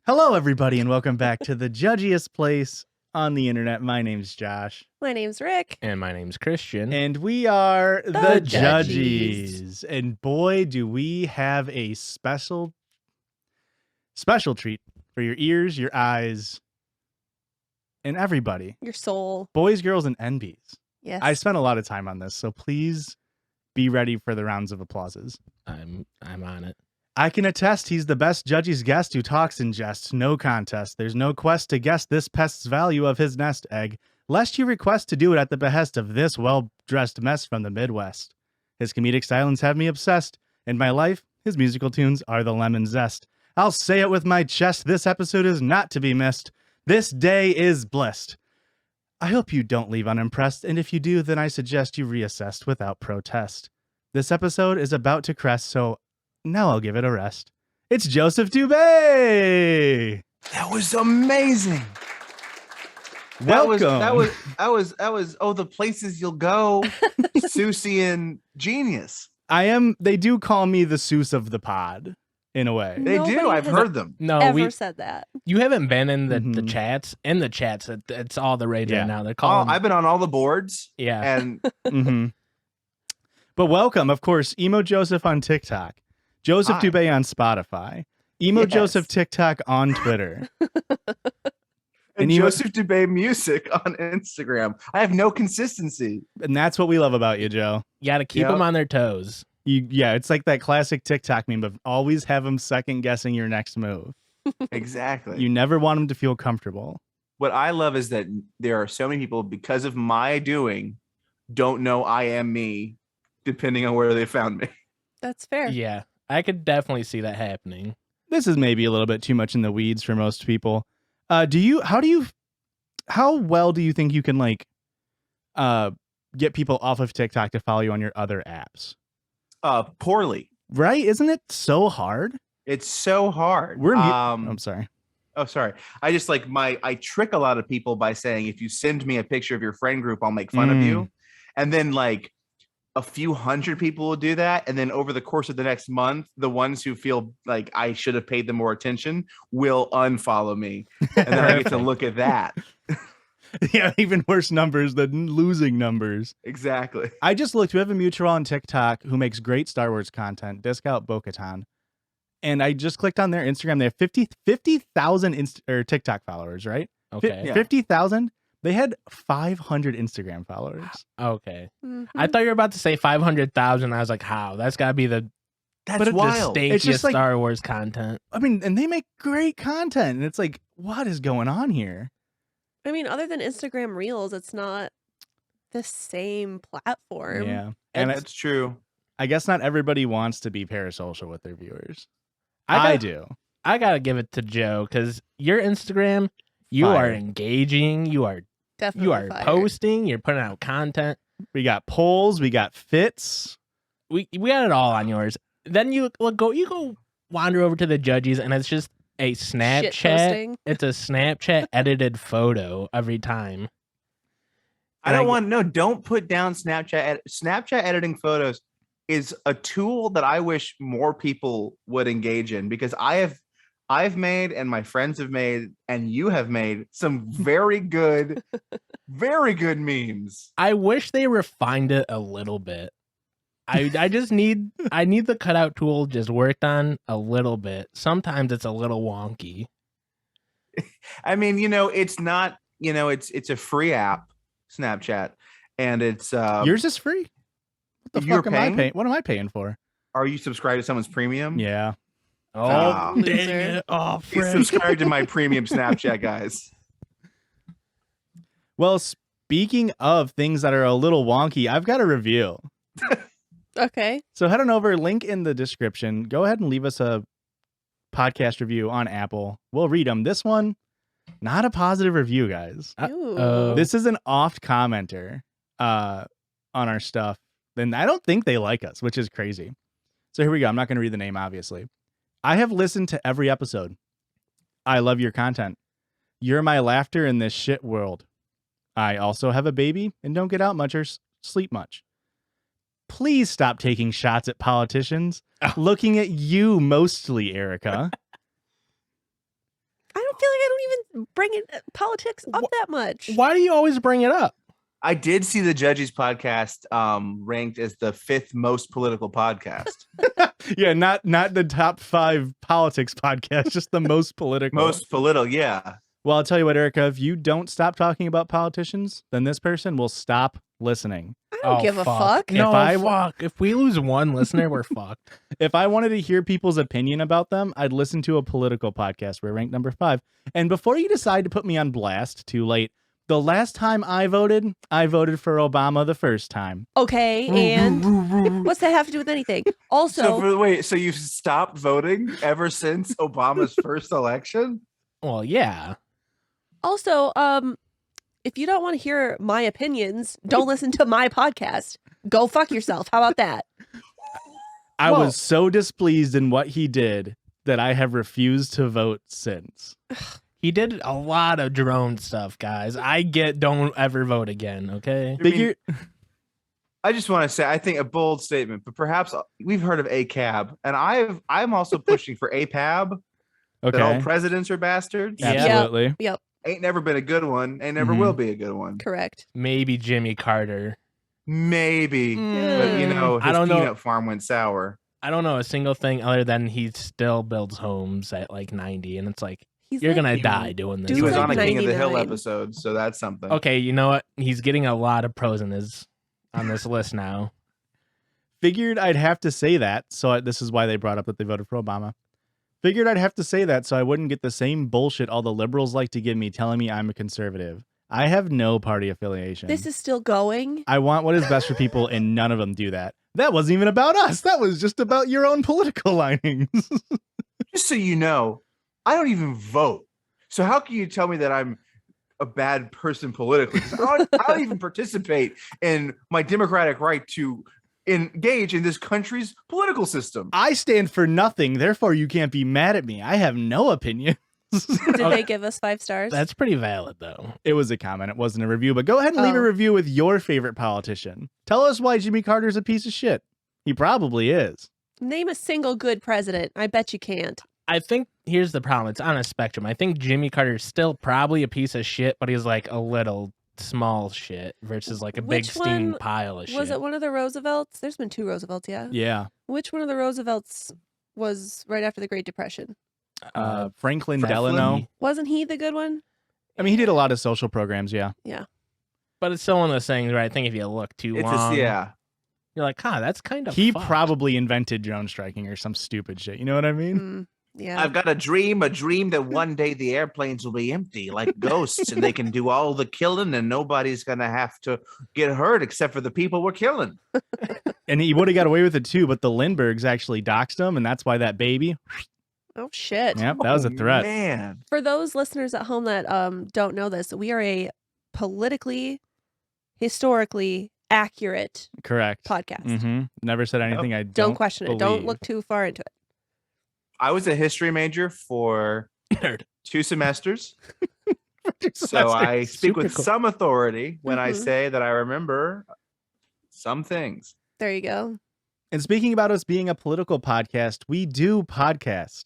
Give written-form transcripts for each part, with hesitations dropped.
Hello, everybody, and welcome back to the judgiest place on the internet. My name's Josh. My name's Rick. And my name's Christian. And we are the Judgies. Judgies. And boy, do we have a special treat for your ears, your eyes, and everybody. Your soul. Boys, girls, and NBs. Yes. I spent a lot of time on this, so please be ready for the rounds of applauses. I'm on it. I can attest he's the best Judge's guest who talks in jest. No contest. There's no quest to guess this pest's value of his nest egg, lest you request to do it at the behest of this well-dressed mess from the Midwest. His comedic silence have me obsessed. In my life, his musical tunes are the lemon zest. I'll say it with my chest, this episode is not to be missed. This day is blessed. I hope you don't leave unimpressed, and if you do, then I suggest you reassess without protest. This episode is about to crest, so now I'll give it a rest. It's Joseph Dubé. That was amazing. Welcome. That was oh, the places you'll go. Susie and Genius. They do call me the Seuss of the pod, in a way. They Nobody do. I've has heard them. No, ever said that. you haven't been in the Mhm. chats. In the chats, it's all the rage Yeah. right now. They're Oh, calling. I've been on all the boards. yeah. And Mm-hmm. But welcome, of course, EmoJoseph on TikTok, Joseph Hi. Dubé on Spotify, EmoJoseph Yes. TikTok on Twitter. and you- Joseph Dubé music on Instagram. I have no consistency. And that's what we love about you, Joe. You got to keep Yep. them on their toes. Yeah, it's like that classic TikTok meme of always have them second guessing your next move. Exactly. You never want them to feel comfortable. What I love is that there are so many people, because of my doing, don't know I am me, depending on where they found me. That's fair. Yeah, I could definitely see that happening. This is maybe a little bit too much in the weeds for most people. How well do you think you can get people off of TikTok to follow you on your other apps? Poorly. Right? Isn't it so hard? It's so hard. I'm sorry. Oh, sorry. I just I trick a lot of people by saying, if you send me a picture of your friend group, I'll make fun of you. And then a few hundred people will do that. And then over the course of the next month, the ones who feel like I should have paid them more attention will unfollow me. And then I get to look at that. Yeah, even worse numbers than losing numbers. Exactly. I just looked. We have a mutual on TikTok who makes great Star Wars content, Discount Bo-Katan. And I just clicked on their Instagram. They have 50,000 TikTok followers, right? Okay. Yeah. 50,000. They had 500 Instagram followers. Okay. Mhm. I thought you were about to say 500,000. I was like, how? That's got to be the That's it's wild. stankiest It's just like- Star Wars content. I mean, and they make great content. And it's like, what is going on here? I mean, other than Instagram Reels, it's not the same platform. Yeah. And That's true. I guess not everybody wants to be parasocial with their viewers. I I got- do. I got to give it to Joe because your Instagram, you are Fire. engaging. You are Definitely fire. posting. You're putting out content. We got polls. We got fits. We got it all on yours. Then you go wander over to the Judgies, and it's just a Snapchat. Shitposting. It's a Snapchat edited photo every time. Don't put down Snapchat. Snapchat editing photos is a tool that I wish more people would engage in, because I've made, and my friends have made, and you have made some very good memes. I wish they refined it a little bit. I just need the cutout tool just worked on a little bit. Sometimes it's a little wonky. I mean, it's not, it's a free app, Snapchat, and it's Yours is free. What the You're fuck am I paying? paying? What am I paying for? Are you subscribed to someone's premium? Yeah. Oh, Oh, dang loser. it. Oh, Please frick. subscribe to my premium Snapchat, guys. Well, speaking of things that are a little wonky, I've got a review. Okay. So head on over, link in the description. Go ahead and leave us a podcast review on Apple. We'll read them. This one, not a positive review, guys. Ooh. This is an oft commenter on our stuff. And I don't think they like us, which is crazy. So here we go. I'm not going to read the name, obviously. I have listened to every episode. I love your content. You're my laughter in this shit world. I also have a baby and don't get out much or sleep much. Please stop taking shots at politicians. Looking at you mostly, Erica. feel like I don't even bring politics up that much. Why do you always bring it up? I did see the Judgies podcast ranked as the 5th most political podcast. Yeah, not the top 5 politics podcast, just the most political. Most political, yeah. Well, I'll tell you what, Erica, if you don't stop talking about politicians, then this person will stop listening. I don't give a fuck. No, If If we lose one listener, we're fucked. If I wanted to hear people's opinion about them, I'd listen to a political podcast. We're ranked number 5. And before you decide to put me on blast, too late, the last time I voted for Obama the first time. Okay, and what's that have to do with anything? Also, So you've stopped voting ever since Obama's first election? Well, yeah. Also, if you don't want to hear my opinions, don't listen to my podcast. Go fuck yourself. How about that? I was so displeased in what he did that I have refused to vote since. He did a lot of drone stuff, guys. Don't ever vote again, okay? I just want to say, I think a bold statement, but perhaps we've heard of ACAB, and I'm also pushing for APAB. Okay. That all presidents are bastards. Absolutely. Yep. Ain't never been a good one, and never will be a good one. Correct. Maybe Jimmy Carter. Maybe, but his I don't know. peanut farm went sour. I don't know a single thing other than he still builds homes at like 90, and it's like, He's you're like, gonna die doing this. Dude's He was like on a King of the Hill 99. episode, so that's something. Okay, you know what? He's getting a lot of pros on this list now. Figured I'd have to say that. So this is why they brought up that they voted for Obama. Figured I'd have to say that so I wouldn't get the same bullshit all the liberals like to give me telling me I'm a conservative. I have no party affiliation. This is still going. I want what is best for people, and none of them do that. That wasn't even about us. That was just about your own political linings. Just so you know, I don't even vote. So how can you tell me that I'm a bad person politically? 'Cause I don't even participate in my democratic right to engage in this country's political system. I stand for nothing, therefore you can't be mad at me. I have no opinion. Did they give us 5 stars? That's pretty valid, though. It was a comment. It wasn't a review, but go ahead and leave a review with your favorite politician. Tell us why Jimmy Carter's a piece of shit. He probably is. Name a single good president. I bet you can't. I think here's the problem. It's on a spectrum. I think Jimmy Carter's still probably a piece of shit, but he's like a little small shit versus like a big Which steam one pile of shit. Was it one of the Roosevelts? There's been 2 Roosevelts, yeah. Yeah. Which one of the Roosevelts was right after the Great Depression? Franklin Franklin? Delano. Wasn't he the good one? I mean, he did a lot of social programs, yeah. Yeah. But it's still one of those things where I think if you look too It's long, yeah. you're like, that's kind of He fucked. probably invented drone striking or some stupid shit. You know what I mean? Yeah. I've got a dream that one day the airplanes will be empty like ghosts and they can do all the killing and nobody's going to have to get hurt except for the people we're killing. And he would have got away with it too, but the Lindberghs actually doxed him, and that's why that baby. Oh, shit. Yep, that was a threat. Man. For those listeners at home that don't know this, we are a politically, historically accurate Correct. podcast. Mm-hmm. Never said anything I Don't question it. Don't believe. look too far into it. I was a history major for Nerd. 2 semesters. So I speak Super with cool. some authority when I Mhm. say that I remember some things. There you go. And speaking about us being a political podcast, we do podcast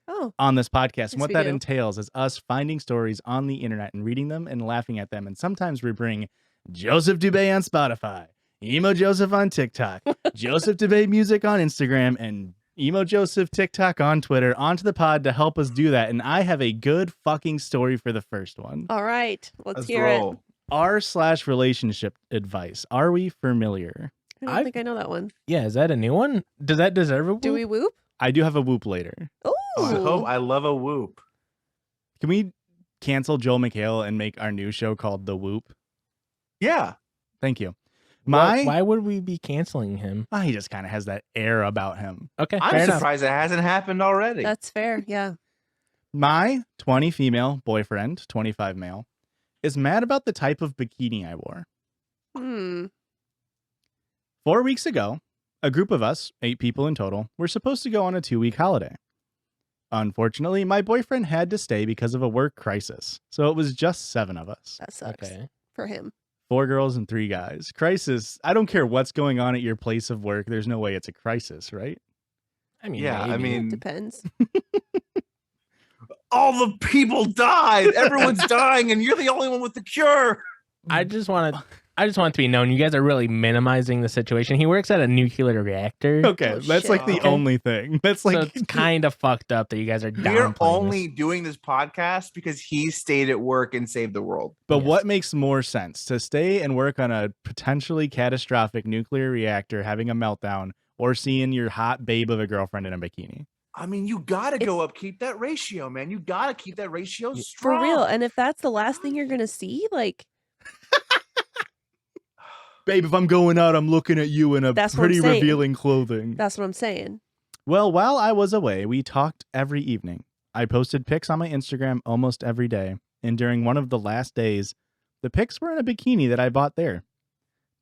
Oh, on this podcast. Yes, And what we that do. entails is us finding stories on the internet and reading them and laughing at them. And sometimes we bring Joseph Dubay on Spotify, EmoJoseph on TikTok, Joseph Dubay music on Instagram, and EmoJoseph TikTok on Twitter onto the pod to help us do that. And I have a good fucking story for the first one. all right. Let's Let's hear it. roll. R/relationship advice. Are we familiar? I don't think I know that one. Yeah, is that a new one? Does that deserve a Do we whoop? whoop? I do have a whoop later. Oh, I love a whoop. Can we cancel Joel McHale and make our new show called The Whoop? Yeah. Thank you. Why would we be canceling him? He just kind of has that air about him. Okay, I'm fair enough. surprised it hasn't happened already. that's fair. Yeah. My 20 female boyfriend, 25 male, is mad about the type of bikini I wore. 4 weeks ago, a group of us, 8 people in total, were supposed to go on a 2-week holiday. Unfortunately, my boyfriend had to stay because of a work crisis, so it was just 7 of us. That sucks Okay. for him. 4 girls and 3 guys. Crisis. I don't care what's going on at your place of work. There's no way it's a crisis, right? I mean, Yeah, I maybe. mean- Depends. all the people died. Everyone's dying, and you're the only one with the cure. I just want it to be known, you guys are really minimizing the situation. He works at a nuclear reactor. Okay, Oh, that's shit. like the Okay. only thing. That's So like it's kind of fucked up that you guys are We're downplaying only this. doing this podcast because he stayed at work and saved the world. But Yes. what makes more sense, to stay and work on a potentially catastrophic nuclear reactor having a meltdown, or seeing your hot babe of a girlfriend in a bikini? I mean, you gotta go up, keep that ratio, man. You gotta keep that ratio For strong. real. And if that's the last thing you're gonna see, like, Babe, if I'm going out, I'm looking at you in a That's what I'm pretty saying. revealing clothing. that's what I'm saying. Well, while I was away, we talked every evening. I posted pics on my Instagram almost every day, and during one of the last days, the pics were in a bikini that I bought there.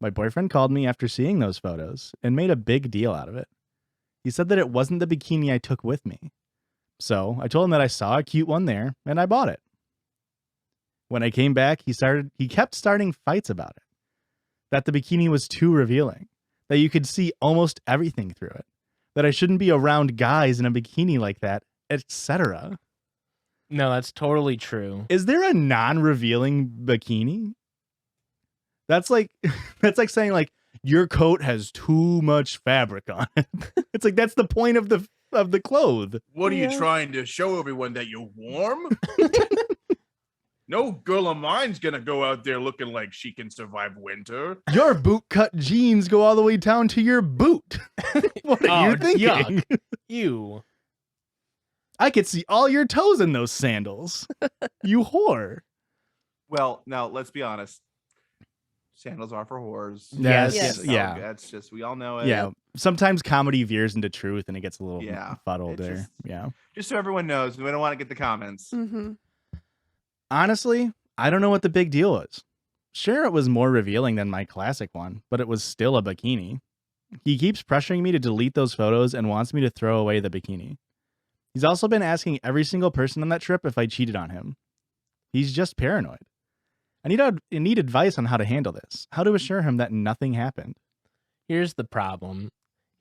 My boyfriend called me after seeing those photos and made a big deal out of it. He said that it wasn't the bikini I took with me. So I told him that I saw a cute one there, and I bought it. When I came back, he kept starting fights about it. That the bikini was too revealing, that you could see almost everything through it, that I shouldn't be around guys in a bikini like that, etc. No, that's totally true. Is there a non-revealing bikini? That's like that's like saying like your coat has too much fabric on it. It's like that's the point of the clothes. What are Yeah. you trying to show everyone, that you're warm? No girl of mine's gonna go out there looking like she can survive winter. Your bootcut jeans go all the way down to your boot. What are Oh, you thinking? yuck. You. I could see all your toes in those sandals. You whore. Well, now let's be honest. Sandals are for whores. Yes. Yes. Yeah. That's just, we all know it. Yeah. Sometimes comedy veers into truth and it gets a little Yeah. fuddled It's there. just- Yeah. Just so everyone knows, we don't want to get the comments. Mm-hmm. Honestly, I don't know what the big deal was. Sure, it was more revealing than my classic one, but it was still a bikini. He keeps pressuring me to delete those photos and wants me to throw away the bikini. He's also been asking every single person on that trip if I cheated on him. He's just paranoid. I need advice on how to handle this. How to assure him that nothing happened. Here's the problem.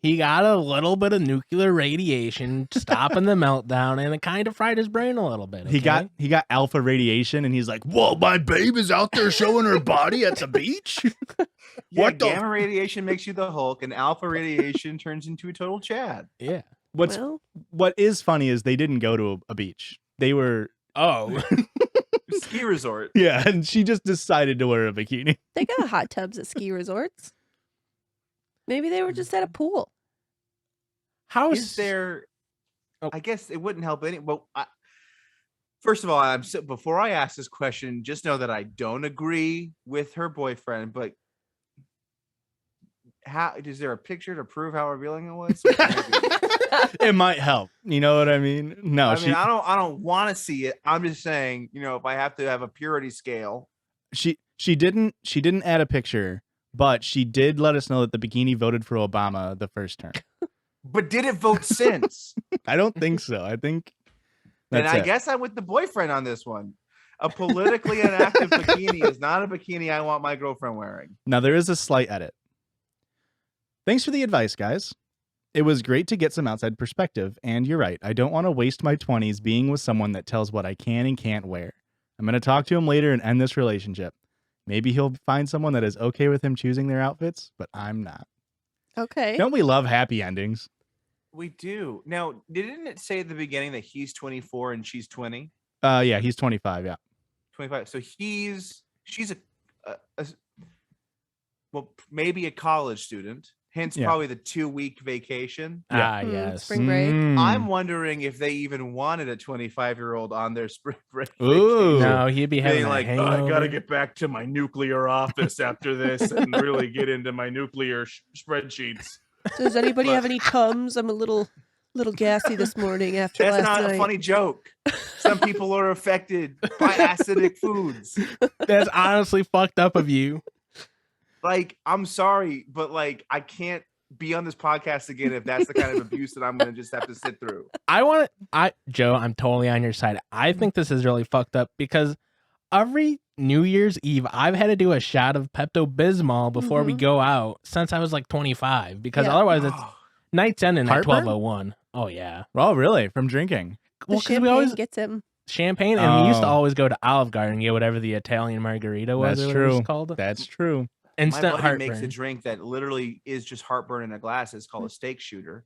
He got a little bit of nuclear radiation stopping the meltdown, and it kind of fried his brain a little bit. He got alpha radiation, and he's like, "Whoa, my babe is out there showing her body at the beach." Yeah, What the- gamma radiation makes you the Hulk, and alpha radiation turns into a total Chad. Yeah. Well, What is funny is they didn't go to a beach. They were Oh. Ski resort. yeah, and she just decided to wear a bikini. they got hot tubs at ski resorts. Maybe they were just at a pool. How Is there? Oh. I guess it wouldn't help any. Well, first of all, before I ask this question, just know that I don't agree with her boyfriend. But how is there a picture to prove how revealing it was? It might help. You know what I mean? No, I she mean, I don't want to see it. I'm just saying, if I have to have a purity scale. she didn't add a picture, but she did let us know that the bikini voted for Obama the first term. But did it vote since? I don't think so. I think And that's I it. guess I'm with the boyfriend on this one. A politically inactive bikini is not a bikini I want my girlfriend wearing. Now there is a slight edit. Thanks for the advice, guys. It was great to get some outside perspective, and you're right. I don't want to waste my 20s being with someone that tells what I can and can't wear. I'm going to talk to him later and end this relationship. Maybe he'll find someone that is okay with him choosing their outfits, but I'm not. Okay. Don't we love happy endings? We do. Now, didn't it say at the beginning that he's 24 and she's 20? Yeah, he's 25, yeah. 25. So she's well, maybe a college student, hence Yeah. probably the 2-week vacation. Yeah. Yes. Spring break. I'm wondering if they even wanted a 25-year-old on their spring break. Ooh. No, he'd be having Being a like, hangover. I gotta get back to my nuclear office after this and really get into my nuclear spreadsheets. Does anybody have any Tums? I'm a little gassy this morning after That's last not night. a funny joke. Some people are affected by acidic foods. That's honestly fucked up of you. Like, I'm sorry, but like, I can't be on this podcast again if that's the kind of abuse that I'm gonna just have to sit through. Joe, I'm totally on your side. I think this is really fucked up because every New Year's Eve, I've had to do a shot of Pepto-Bismol before we go out since I was like 25 because Yeah. otherwise it's nights ending at Heartburn? 12:01. Oh yeah. Oh, really? From drinking? The Well, because champagne we always gets him. champagne, and we used to Oh. always go to Olive Garden and get whatever the Italian margarita was. That's or whatever it was true. called. That's true. Instant My buddy heartburn. makes a drink that literally is just heartburn in a glass. It's called a steak shooter.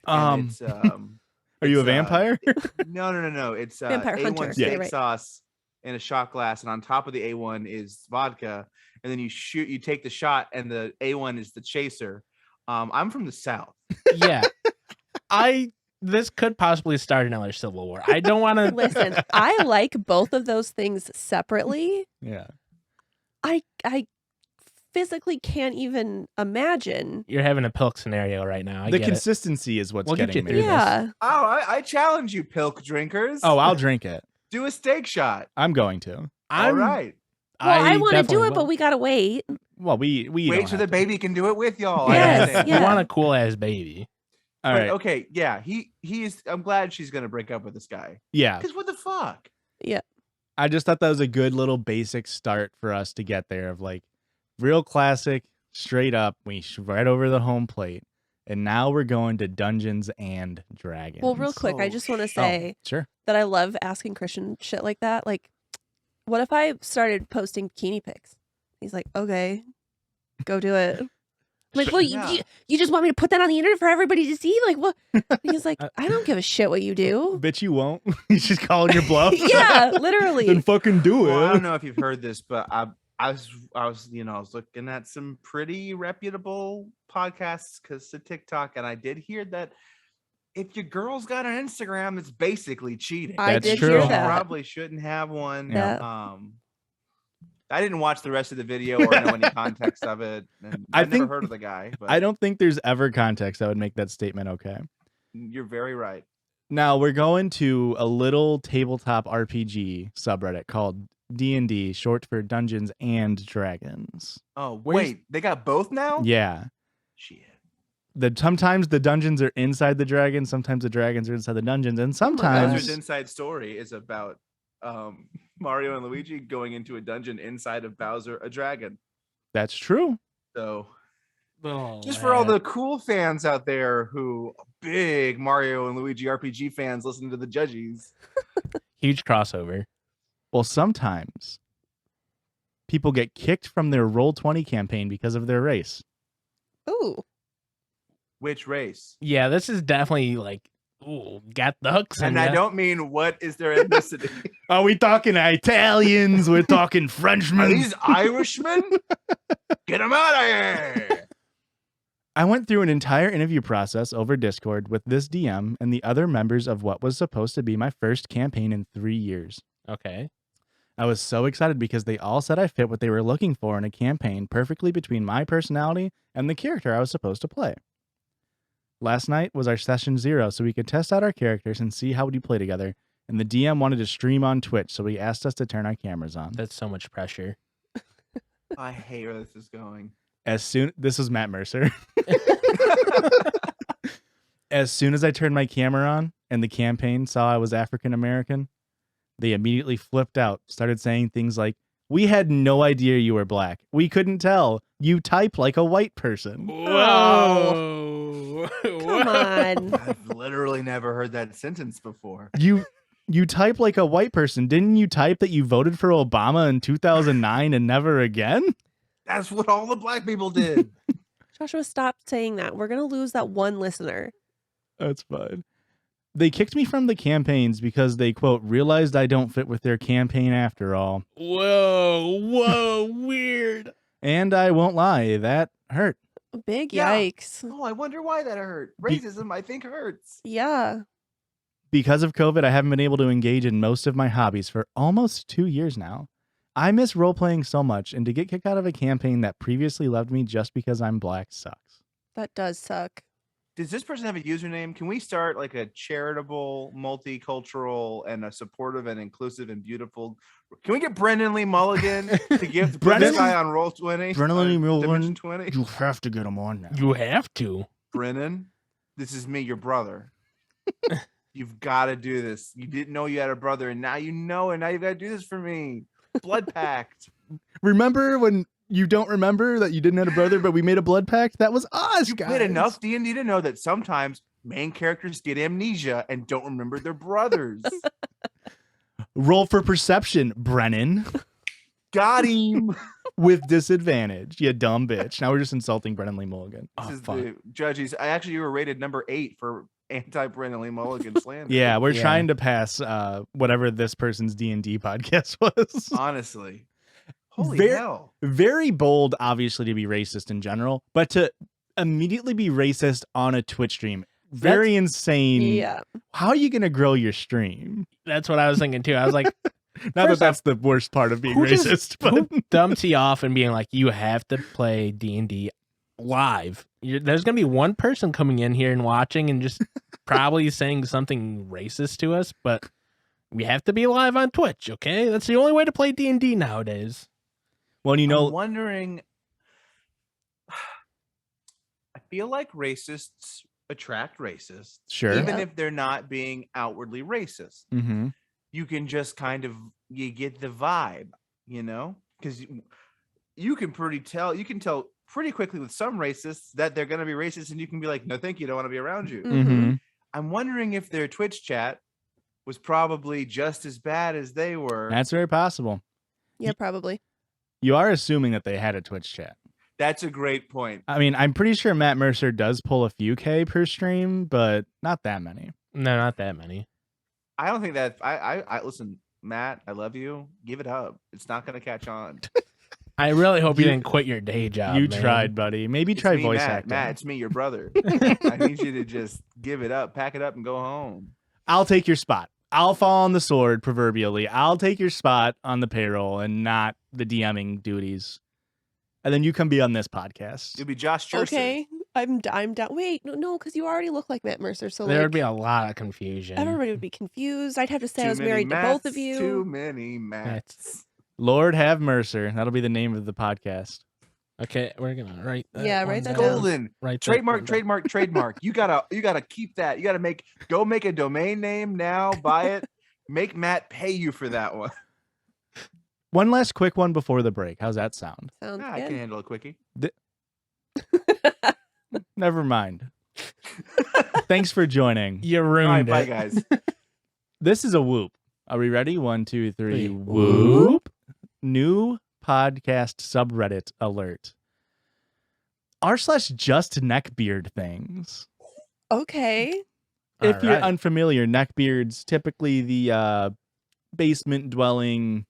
Um, And it's, Are you a it's, vampire? no. It's Vampire A1 hunter. steak Yeah, right. sauce in a shot glass, and on top of the A1 is vodka. And then you take the shot, and the A1 is the chaser. I'm from the South. Yeah. This could possibly start another civil war. I don't want to Listen, I like both of those things separately. Yeah. I physically can't even imagine. You're having a pilk scenario right now. I The get it. consistency is what's We'll get getting you me. through Yeah. Oh, I challenge you, pilk drinkers. Oh, I'll drink it. do a steak shot. I'm going to. All right. Well, I want to do definitely it, but will. we gotta wait. Well, we Wait don't so have the to. baby can do it with y'all. Yes, I understand. yeah. You want a cool ass baby. All But, right. okay, yeah, he is. I'm glad she's gonna break up with this guy. Yeah. Because what the fuck? I just thought that was a good little basic start for us to get there of like real classic, straight up. We right over the home plate. And now we're going to Dungeons and Dragons. Well, real quick, I Oh, just want to Oh, say sure. that I love asking Christian shit like that. Like, what if I started posting bikini pics? He's like, okay, go do it. I'm like, well, Yeah. you just want me to put that on the internet for everybody to see? Like, what? He's like, I don't give a shit what you do. Bet you won't. He's just calling your bluff. Yeah, literally. Then fucking do it. Well, I don't know if you've heard this, but I was looking at some pretty reputable podcasts because of TikTok, and I did hear that if your girl's got an Instagram, it's basically cheating. I That's did true. hear You that. probably shouldn't have one. Yeah. I didn't watch the rest of the video or know any context of it. And I I've never think- heard of the guy, but I don't think there's ever context that would make that statement okay. you're very right. Now we're going to a little tabletop RPG subreddit called D&D, short for Dungeons and Dragons. Oh, Where's- wait, they got both now? Yeah. Shit. Sometimes the dungeons are inside the dragons, sometimes the dragons are inside the dungeons, and sometimes Bowser's Inside Story is about Mario and Luigi going into a dungeon inside of Bowser, a dragon. that's true. So Oh, just for all the cool fans out there who big Mario and Luigi RPG fans listening to the Judgies. huge crossover. Well, sometimes people get kicked from their Roll20 campaign because of their race. Ooh. Which race? Yeah, this is definitely like, ooh, got the hooks. And in I ya. don't mean what is their ethnicity. Are we talking Italians? We're talking Are Frenchmen. these Irishmen? Get them out of here. I went through an entire interview process over Discord with this DM and the other members of what was supposed to be my first campaign in 3 years. Okay. I was so excited because they all said I fit what they were looking for in a campaign perfectly between my personality and the character I was supposed to play. Last night was our session 0, so we could test out our characters and see how we play together, and the DM wanted to stream on Twitch, so he asked us to turn our cameras on. That's so much pressure. I hate where this is going. This was Matt Mercer. As soon as I turned my camera on and the campaign saw I was African American, they immediately flipped out, started saying things like, "We had no idea you were black. We couldn't tell. You type like a white person." Whoa. Come on. I've literally never heard that sentence before. You type like a white person. Didn't you type that you voted for Obama in 2009 and never again? That's what all the black people did. Joshua, stop saying that. We're going to lose that one listener. That's fine. They kicked me from the campaigns because they, quote, realized I don't fit with their campaign after all. Whoa, weird. And I won't lie, that hurt. Big Yeah. yikes. Oh, I wonder why that hurt. Racism, I think, hurts. Yeah. Because of COVID, I haven't been able to engage in most of my hobbies for almost 2 years now. I miss role-playing so much, and to get kicked out of a campaign that previously loved me just because I'm black sucks. That does suck. Does this person have a username? Can we start like a charitable, multicultural, and a supportive and inclusive and beautiful? Can we get Brendan Lee Mulligan to give Brendan- this guy on Roll20? Brendan Lee Mulligan? Dimension 20? You have to get him on now. You have to. Brennan, this is me, your brother. You've got to do this. You didn't know you had a brother, and now you know, and now you've got to do this for me. Blood pact. Remember when you don't remember that you didn't have a brother, but we made a blood pact? That was us, You guys. played enough D&D to know that sometimes main characters get amnesia and don't remember their brothers. Roll for perception, Brennan. Got him. With disadvantage, you dumb bitch. Now we're just insulting Brennan Lee Mulligan. This Oh, is fuck. the Judgies. You were rated number 8 for anti-Brennan Lee Mulligan slander. Yeah, we're Yeah. trying to pass whatever this person's D&D podcast was. Honestly. Holy Very- hell. Very bold, obviously, to be racist in general, but to immediately be racist on a Twitch stream, very insane. Yeah. How are you going to grow your stream? That's what I was thinking too. I was like, Not that First that's the worst part of being who just- racist, but who dumps you off and being like, you have to play D&D live. There's gonna be one person coming in here and watching and just probably saying something racist to us, but we have to be live on Twitch. Okay, that's the only way to play D&D nowadays. well, you I'm know, wondering. I feel like racists attract racists, sure. even Yeah. if they're not being outwardly racist. Mm-hmm. You can just kind of you get the vibe, because you can tell pretty quickly with some racists that they're going to be racist, and you can be like, no, thank you, don't want to be around you. Mm-hmm. I'm wondering if their Twitch chat was probably just as bad as they were. That's very possible. Yeah, probably. You are assuming that they had a Twitch chat. That's a great point. I mean, I'm pretty sure Matt Mercer does pull a few K per stream, but not that many. No, not that many. I don't think that I listen, Matt, I love you. Give it up. It's not going to catch on. I really hope you You- didn't quit your day job. You man. tried, buddy. Maybe It's try me, voice Matt. acting. Matt, it's me, your brother. I need you to just give it up, pack it up, and go home. I'll take your spot. I'll fall on the sword, proverbially. I'll take your spot on the payroll and not the DMing duties. And then you can be on this podcast. You'll be Josh Church. Okay. I'm down. Wait, no, because you already look like Matt Mercer. So There like, would be a lot of confusion. everybody would be confused. I'd have to say I Too was many married to both of Matts, you. Too many Mats. Lord have Mercer. That'll be the name of the podcast. Okay, we're gonna write. Yeah, one write that down. down. Golden. Write that Trademark, one down. trademark. You gotta keep that. You gotta go make a domain name now, buy it, make Matt pay you for that one. One last quick one before the break. How's that sound? Sounds I can good. handle a quickie. Never mind. Thanks for joining. You All right, ruined bye it. guys. This is a whoop. Are we ready? 1, 2, 3. Three. Whoop. New podcast subreddit alert. r/just neckbeard things. Okay. If you're Alright. unfamiliar, neckbeards, typically the basement dwelling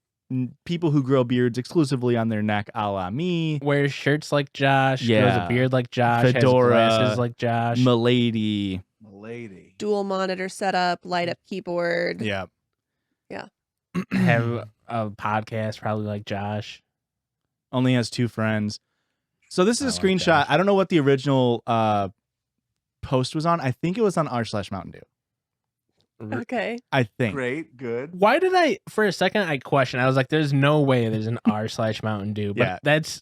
people who grow beards exclusively on their neck, a la me, Wears shirts like Josh, grows Yeah. a beard like Josh, Fedora, has glasses like Josh. milady. Lady. Dual monitor setup, light up keyboard. Yeah. Have a podcast probably like Josh. Only has 2 friends. So this is a I like screenshot. that. I don't know what the original post was on. I think it was on r/Mountain Dew. Okay. I think. Great, good. Why did I, for a second, I questioned. I was like, there's no way there's an r/Mountain Dew. But Yeah. that's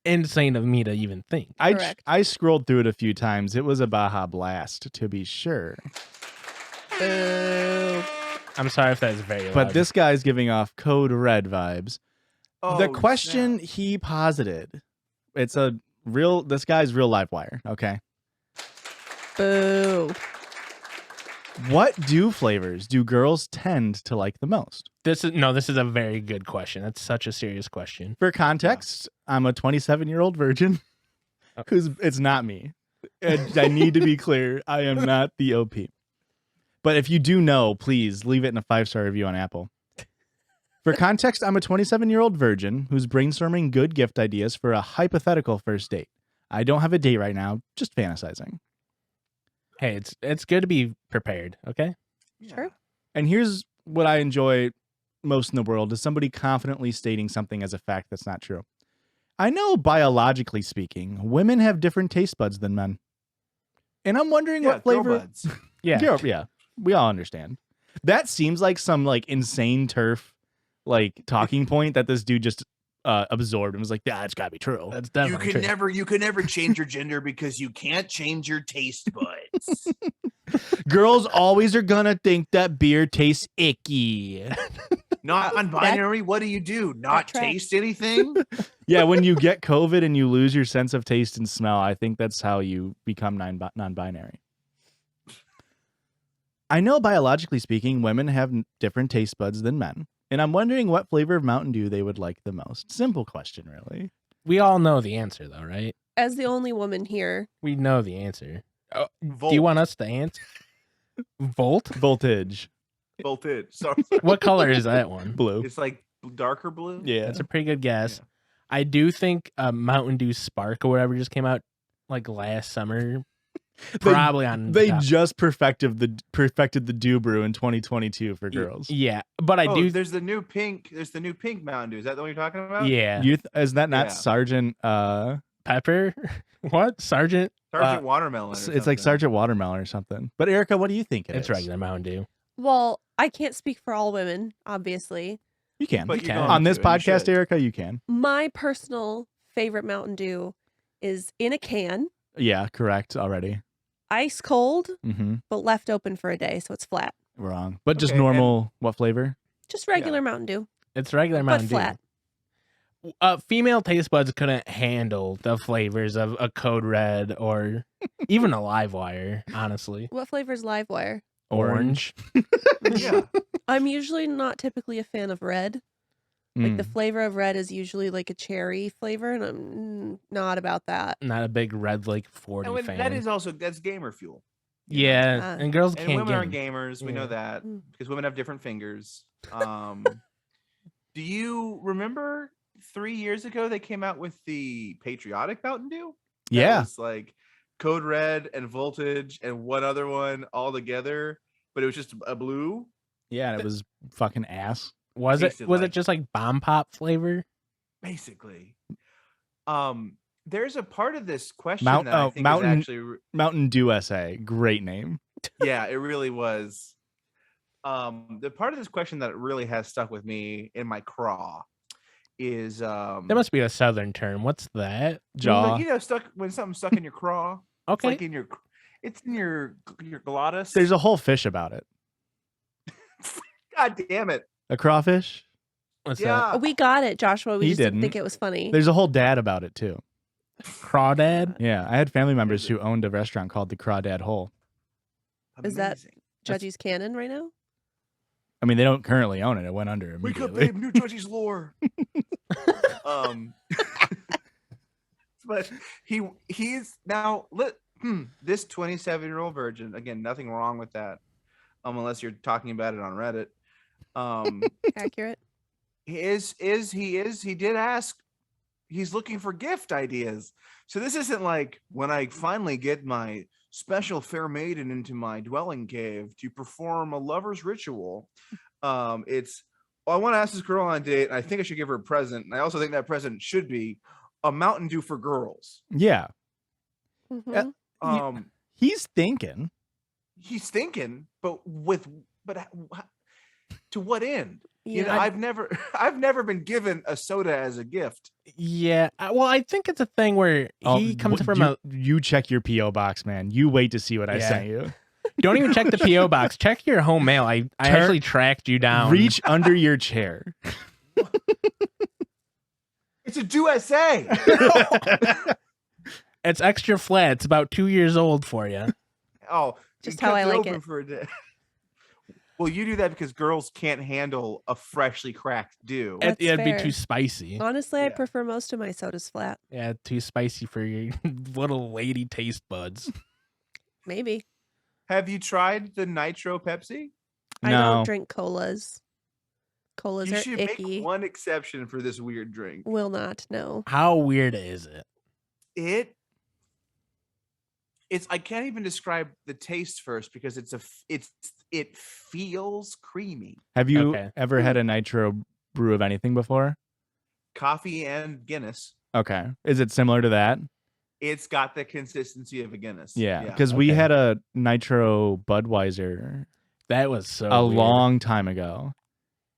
insane of me to even think. Correct. I scrolled through it a few times. It was a Baja Blast, to be sure. Boo. I'm sorry if that's very loud. But this guy's giving off Code Red vibes. The Oh, question snap. he posited, it's this guy's real live wire, okay? Boo. What dew flavors do girls tend to like the most? This is a very good question. That's such a serious question. For context, I'm a 27-year-old virgin Oh. it's not me. I need to be clear. I am not the OP. But if you do know, please leave it in a 5-star review on Apple. For context, I'm a 27-year-old virgin who's brainstorming good gift ideas for a hypothetical first date. I don't have a date right now, just fantasizing. Hey, it's good to be prepared, okay? Sure. And here's what I enjoy most in the world is somebody confidently stating something as a fact that's not true. I know biologically speaking, women have different taste buds than men. And I'm wondering Yeah, what flavor. girl buds. Yeah. Yeah, we all understand. That seems like some like insane turf like talking point that this dude just absorbed and was like, yeah, it's gotta be true. That's You definitely can true. never change your gender because you can't change your taste buds. Girls always are gonna think that beer tastes icky. Not non-binary. What do you do? Not tracks. taste anything? Yeah, when you get COVID and you lose your sense of taste and smell, I think that's how you become non-binary. I know biologically speaking, women have different taste buds than men. And I'm wondering what flavor of Mountain Dew they would like the most. Simple question, really. We all know the answer, though, right? As the only woman here, We know the answer. Oh, do Volt. you want us to answer? Volt? Voltage. Voltage. Sorry. What color is that one? Blue. It's like darker blue. Yeah. That's a pretty good guess. Yeah. I do think Mountain Dew Spark or whatever just came out like last summer. Probably on They top. just perfected the Dew Brew in 2022 for girls. Yeah, but I do. There's the new pink. There's the new pink Mountain Dew. Is that the one you're talking about? Yeah, Is that not Yeah. Sergeant? Pepper. What Sergeant? Sergeant Watermelon. or It's like something. Sergeant Watermelon or something. But Erica, what do you think It's is? regular Mountain Dew. well, I can't speak for all women, obviously. You can. But You you can. don't On this have to, and you podcast, should. Erica, you can. My personal favorite Mountain Dew is in a can, Yeah, correct already. ice cold, Mm-hmm. but left open for a day, so it's flat. Wrong. But just Okay, normal, what flavor? Just regular Mountain Dew, It's regular but Mountain flat. Dew. Female taste buds couldn't handle the flavors of a Code Red or even a Live Wire. Honestly, What flavor's Livewire? orange. Yeah. I'm usually not typically a fan of red. Like the Mm. flavor of red is usually like a cherry flavor, and I'm not about that. Not a big Red Lake 40 And fan. that's gamer fuel. yeah, Ah. and girls And can't women get aren't 'em. gamers. We Yeah. know that Mm. because women have different fingers. Do you remember 3 years ago they came out with the patriotic Mountain Dew? That Yeah. was like Code Red and Voltage and one other one all together, but it was just a blue. Yeah, and it was fucking ass. Was it tasted was like- it just like bomb pop flavor? Basically. There's a part of this question Mount- that I oh, think Mountain- is actually Mountain Dew SA. Great name. yeah, it really was. The part of this question that really has stuck with me in my craw is That must be a southern term. What's that? Jaw. like, stuck when something's stuck in your craw. It's Okay. like it's in your glottis. There's a whole fish about it. God damn it. A crawfish? What's Yeah. We got it, Joshua. We He just didn't think didn't. it was funny. There's a whole dad about it too. that? Crawdad? Yeah, I had family members who owned a restaurant called the Crawdad Hole. Is that- Amazing. Judgies canon right now. I mean, they don't currently own it. It went under Wake up, immediately. babe, new Judgies lore. But he's now this 27-year-old virgin, again, nothing wrong with that. Unless you're talking about it on Reddit. Accurate. He did ask, he's looking for gift ideas. So this isn't like when I finally get my special fair maiden into my dwelling cave to perform a lover's ritual. It's, I want to ask this girl on a date, and I think I should give her a present. And I also think that present should be a Mountain Dew for girls. Yeah. Mhm. He's thinking. He's thinking, but to what end? You know, Yeah. I've never been given a soda as a gift. Yeah. Well, I think it's a thing where he comes from you check your P.O. box, man. You wait to see what I Yeah. sent you. Don't even check the PO box. Check your home mail. I actually tracked you down. Reach under your chair. It's a USA. It's extra flat. It's about 2 years old for you. Oh, Just you how I kept like open it. for a day. Well, you do that because girls can't handle a freshly cracked dew. That's It'd be fair. too spicy. Honestly, I Yeah. prefer most of my sodas flat. Yeah, too spicy for your little lady taste buds. Maybe. Have you tried the Nitro Pepsi? I No. don't drink colas. Colas You are should icky. make one exception for this weird drink. Will not. No. How weird is it? It's I can't even describe the taste first because it feels creamy. Have you Okay. ever had a nitro brew of anything before? Coffee and Guinness. Okay. Is it similar to that? It's got the consistency of a Guinness. Yeah. Because we Okay. had a nitro Budweiser That was so a weird. long time ago,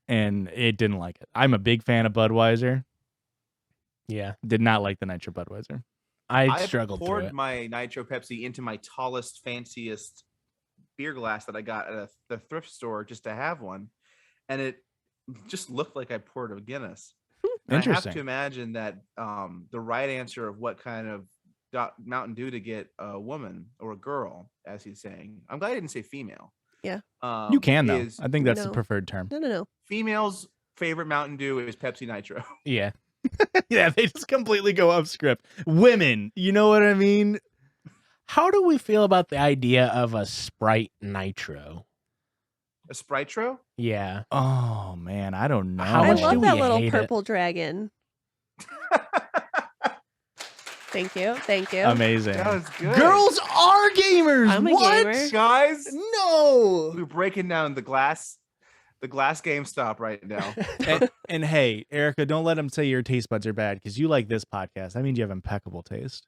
and it didn't like it. I'm a big fan of Budweiser. Yeah, Did not like the nitro Budweiser. I struggled through poured it. my Nitro Pepsi into my tallest, fanciest beer glass that I got at the thrift store just to have one, and it just looked like I poured a Guinness. And I have Interesting. to imagine that the right answer of what kind of Mountain Dew to get a woman or a girl, as he's saying. I'm glad I didn't say female. Yeah. You can, though. is I think that's the No. preferred term. No. females' favorite Mountain Dew is Pepsi Nitro. Yeah. Yeah, they just completely go off script. Women, you know what I mean? How do we feel about the idea of a Sprite Nitro? A Spritro? Yeah. Oh, man, I don't know. How I much love do that we little hate it? purple dragon. Thank you. Amazing. That was good. Girls are gamers. I'm a what? gamer. Guys, No. we're breaking down the glass GameStop right now. And hey, Erica, don't let them say your taste buds are bad because you like this podcast. That means you have impeccable taste.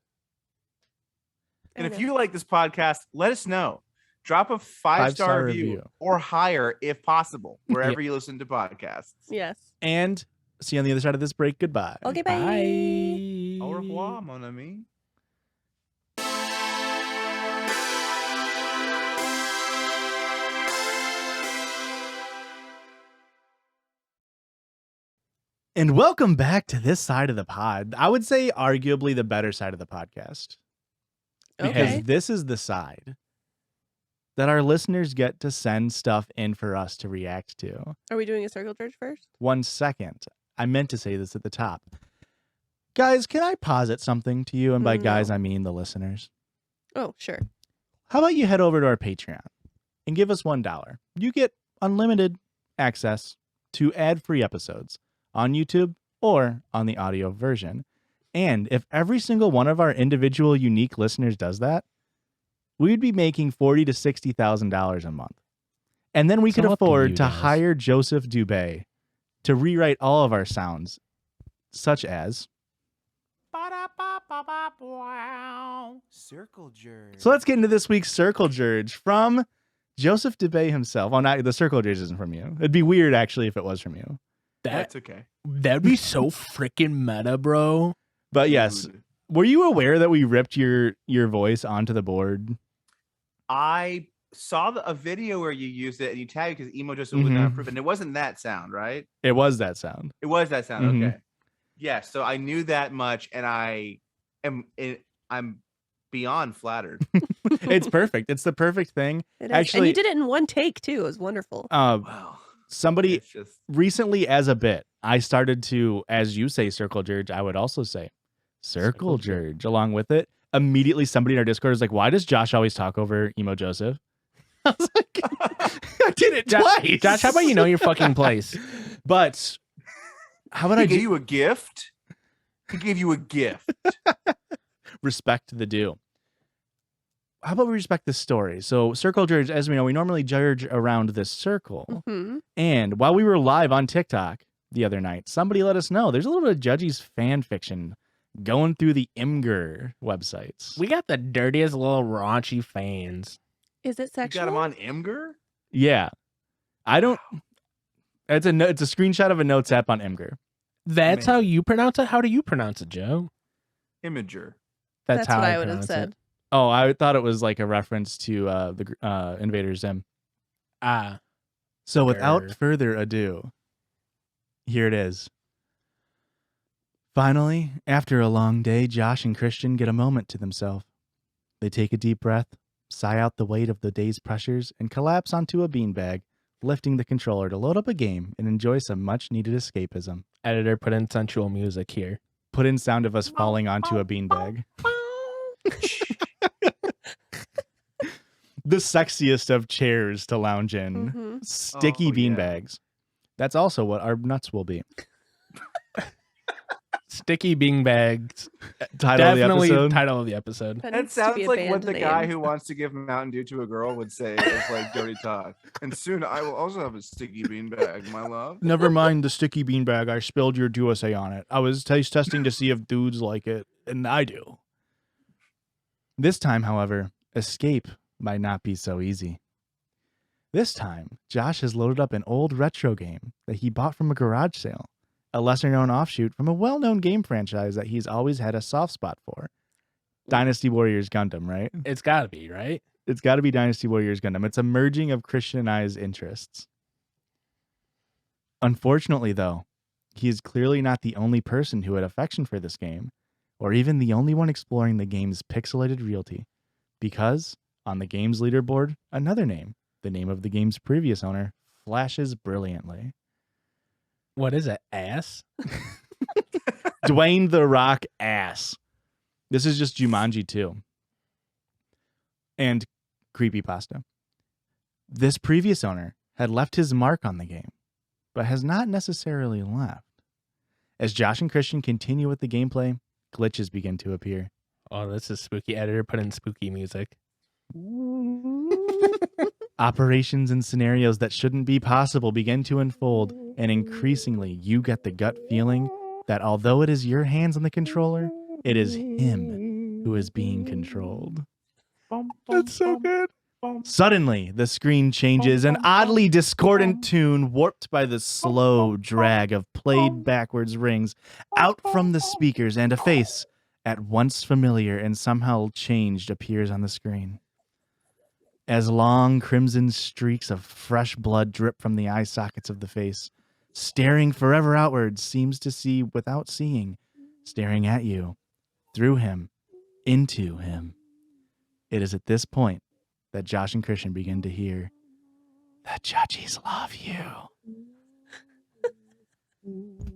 And I if know. you like this podcast, let us know. Drop a five-star review or higher if possible, wherever you listen to podcasts. Yes. And see you on the other side of this break. Goodbye. Okay, bye. Bye. Au revoir, mon ami. And welcome back to this side of the pod. I would say arguably the better side of the podcast. Because Okay. this is the side that our listeners get to send stuff in for us to react to. Are we doing a Circle Jerdge first? 1 second. I meant to say this at the top. Guys, can I posit something to you? And by guys, No. I mean the listeners. Oh, sure. How about you head over to our Patreon and give us $1? You get unlimited access to ad-free episodes on YouTube or on the audio version. And if every single one of our individual unique listeners does that, we'd be making $40,000 to $60,000 a month. And then we could So up to afford you to guys. hire Joseph Dubé to rewrite all of our sounds, such as. Circle Jerdge. So let's get into this week's Circle Jerdge from Joseph Dubé himself. Oh, not the Circle Jerdge isn't from you. It'd be weird actually if it was from you. That's okay. That'd be so freaking meta, bro. But yes, Dude. were you aware that we ripped your voice onto the board? I saw a video where you used it and you tagged because EmoJoseph would not approve it. And it wasn't that sound, right? It was that sound. It was that sound. Mhm. Okay. Yeah. So I knew that much, and I'm beyond flattered. It's perfect. It's the perfect thing. It is. Actually- and you did it in one take too. It was wonderful. Wow. Somebody It's just recently, as a bit, I started to, as you say, Circle Jerdge, I would also say Circle Circle Jerdge along with it. Immediately, somebody in our Discord is like, "Why does Josh always talk over EmoJoseph?" I was like, "I did it twice." Josh, how about you know your fucking place? But how about he I gave you a gift. He gave you a gift. respect the due? How about we respect the story? So, Circle Jerdge, as we know, we normally judge around this circle. Hmm. And while we were live on TikTok the other night, somebody let us know there's a little bit of Judgies fan fiction going through the Imgur websites. We got the dirtiest little raunchy fans. Is it You sexual? got him on Imgur? Yeah. I don't. It's a screenshot of a notes app on Imgur. That's Man. how you pronounce it? How do you pronounce it, Joe? Imager. That's how what I would have pronounce said. it. Oh, I thought it was like a reference to the Invader Zim. Ah. So without Grr. further ado, here it is. Finally, after a long day, Josh and Christian get a moment to themselves. They take a deep breath, sigh out the weight of the day's pressures, and collapse onto a beanbag, lifting the controller to load up a game and enjoy some much-needed escapism. Editor, put in sensual music here. Put in sound of us falling onto a beanbag. The sexiest of chairs to lounge in. Mhm. Sticky Oh, yeah. beanbags. That's also what our nuts will be. Sticky beanbags. Title of the Definitely episode. title of the episode. That That needs to sounds be a like band what the name. guy who wants to give Mountain Dew to a girl would say is like dirty talk. And soon I will also have a sticky bean bag, my love. Never mind the sticky beanbag. I spilled your USA on it. I was taste testing to see if dudes like it, and I do. This time, however, escape might not be so easy. This time, Josh has loaded up an old retro game that he bought from a garage sale, a lesser-known offshoot from a well-known game franchise that he's always had a soft spot for. Dynasty Warriors Gundam, right? It's gotta be, right? It's got to be Dynasty Warriors Gundam. It's a merging of Christian and I's interests. Unfortunately, though, he is clearly not the only person who had affection for this game, or even the only one exploring the game's pixelated reality, because on the game's leaderboard, another name, the name of the game's previous owner, flashes brilliantly. What is it? Ass? Dwayne The Rock Ass. This is just Jumanji 2. And creepypasta. This previous owner had left his mark on the game, but has not necessarily left. As Josh and Christian continue with the gameplay, glitches begin to appear. Oh, this is spooky. Editor, put in spooky music. Operations and scenarios that shouldn't be possible begin to unfold, and increasingly you get the gut feeling that although it is your hands on the controller, it is him who is being controlled. That's so good. Suddenly, the screen changes, an oddly discordant tune warped by the slow drag of played backwards rings out from the speakers, and a face, at once familiar and somehow changed, appears on the screen. As long crimson streaks of fresh blood drip from the eye sockets of the face, staring forever outwards, seems to see without seeing, staring at you, through him, into him. It is at this point that Josh and Christian begin to hear, "The Judgies love you."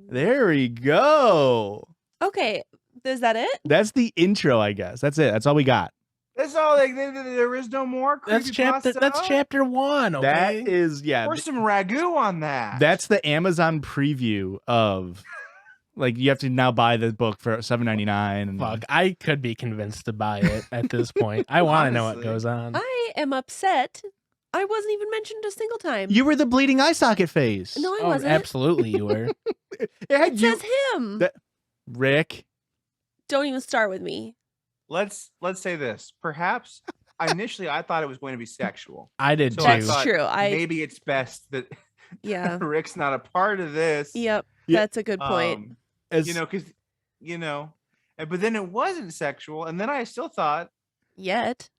There we go. Okay, is that it? That's the intro, I guess. That's it. That's all we got. That's all. There is no more. That's chapter 1. Okay? That is, yeah. Pour some ragu on that. That's the Amazon preview of, like, you have to now buy the book for $7.99. And Fuck, I could be convinced to buy it at this point. I want to know what goes on. I am upset. I wasn't even mentioned a single time. You were the bleeding eye socket face. No, I Oh, wasn't. absolutely you were. It says him. Rick. Don't even start with me. Let's say this. Perhaps initially I thought it was going to be sexual. I did So too. I That's thought true. maybe it's best that Yeah. Rick's not a part of this. Yep. Yeah. That's a good point. As, Because but then it wasn't sexual, and then I still thought Yet.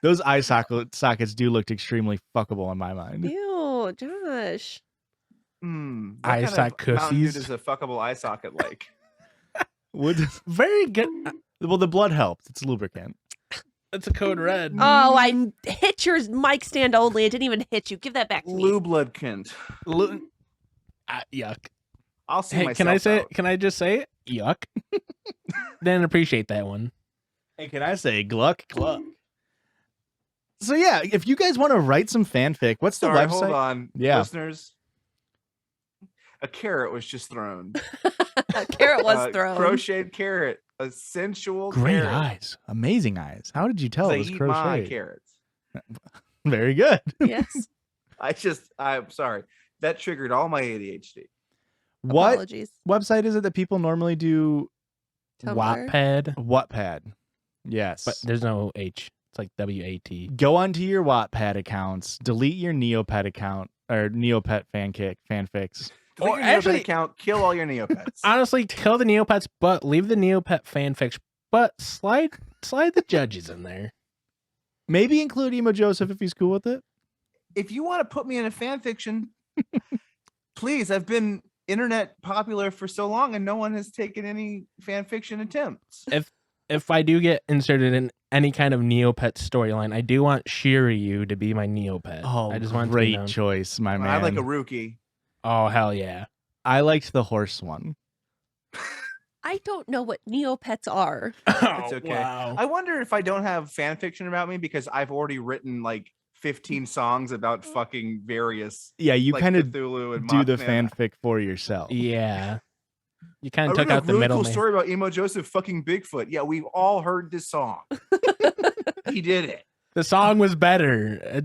those eye sockets do look extremely fuckable in my mind. Ew, Josh. what Eye kind of sock Mountain Dew cussies? does a fuckable eye socket like? Very good. Well, the blood helps. It's lubricant. That's a code red. Oh, I hit your mic stand only. It didn't even hit you. Give that back to me. Lublucant. Yuck. I'll see Hey, myself can I say out. it? Can I just say it? Yuck. Didn't appreciate that one. Hey, can I say gluck? So yeah, if you guys want to write some fanfic, what's Sorry, the website? hold on, Yeah. listeners. A carrot was just thrown. A carrot was thrown. Crocheted carrot. A sensual Great carrot. eyes, amazing eyes. How did you tell They it was eat my crocheted? carrots. Very good. Yes. I'm sorry. That triggered all my ADHD. What Apologies. website is it that people normally do? Tumblr. Wattpad, Wattpad. Yes. but there's no H. It's like WAT. Go onto your Wattpad accounts, delete your Neopet account or Neopet fanfics. Delete Or your actually- Neopet account, kill all your Neopets. Honestly, kill the Neopets, but leave the Neopet fanfics. But slide the Judges in there. Maybe include EmoJoseph if he's cool with it. If you want to put me in a fan fiction, please. I've been internet popular for so long and no one has taken any fan fiction attempts. If I do get inserted in any kind of Neopet storyline, I do want Shiryu to be my Neopet. Oh, I just want it to be great known. choice, my man. I'd like a rookie. Oh, hell yeah. I liked the horse one. I don't know what Neopets are. It's okay. Wow. I wonder if I don't have fan fiction about me because I've already written like 15 songs about fucking various. Yeah, you like, kind of Cthulhu and do the Mothman. fanfic for yourself. Yeah. You kind I of took read a out the really middle cool story about EmoJoseph fucking Bigfoot. Yeah, we've all heard this song. He did it. The song was better.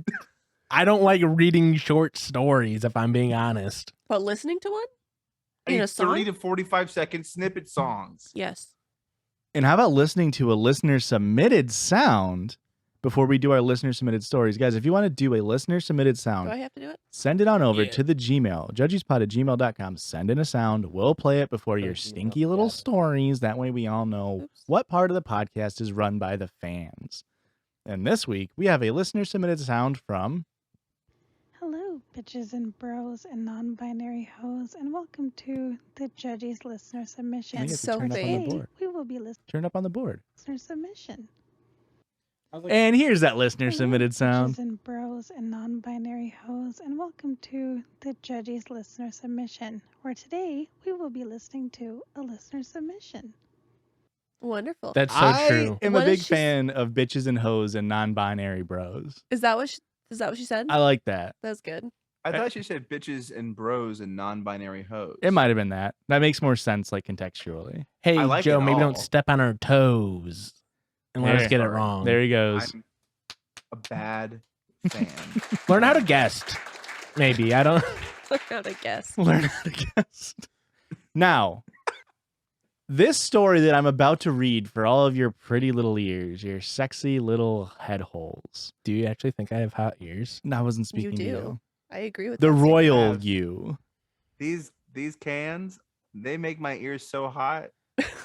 I don't like reading short stories, if I'm being honest. But listening to one? In Hey, a song? 30 to 45-second snippet songs. Yes. And how about listening to a listener submitted sound before we do our listener submitted stories? Guys, if you want to do a listener submitted Do sound, I have to do it? send it on over Yeah. to the Gmail, judgiespod@gmail.com. Send in a sound. We'll play it before your stinky little stories. That way we all know Oops. what part of the podcast is run by the fans. And this week, we have a listener submitted sound from... Hello, bitches and bros and non-binary hoes, and welcome to the Judgies listener submission. I think It's it's so turned up on the fake. board. We will be listening Turn up on the board. to listener submission. And here's that listener submitted Bitches sound. and bros and non-binary hoes, and welcome to the Judgies listener submission, where today we will be listening to a listener submission. Wonderful. That's so I true. am What a is big she s- fan of bitches and hoes and non-binary bros. Is that what she said? I like that. That's good. I thought you said bitches and bros and non-binary hoes. It might have been that. That makes more sense, like contextually. Hey, I like Joe, it maybe all. don't step on our toes and let us There. get it Sorry. wrong. There he goes. I'm a bad fan. Learn how to guest. Maybe. I don't. Learn how to guess. Learn how to guess. Now, this story that I'm about to read for all of your pretty little ears, your sexy little head holes. Do you actually think I have hot ears? No, I wasn't You speaking to do. you. I agree with The that statement. royal Have- you. These cans, they make my ears so hot,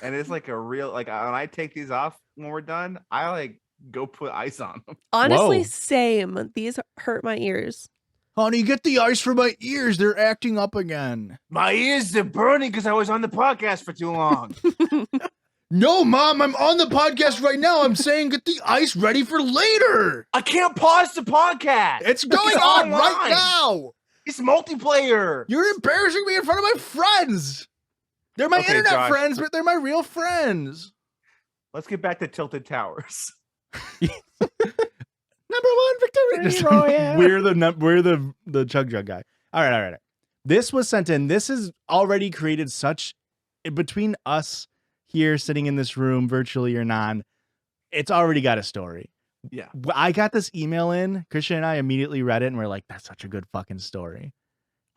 and it's like a real like when I take these off when we're done, I like go put ice on them. Honestly, Whoa. same. These hurt my ears. Honey, get the ice from my ears. They're acting up again. My ears are burning because I was on the podcast for too long. No, Mom, I'm on the podcast right now. I'm saying get the ice ready for later. I can't pause the podcast. It's going It's on right online. now. It's multiplayer. You're embarrassing me in front of my friends. They're my Okay, internet Josh. friends, but they're my real friends. Let's get back to Tilted Towers. Number one victory. Oh, yeah. We're the chug jug guy. All right. This was sent in. This has already created such between us here sitting in this room, virtually or non. It's already got a story. Yeah. I got this email in. Christian and I immediately read it, and we're like, "That's such a good fucking story."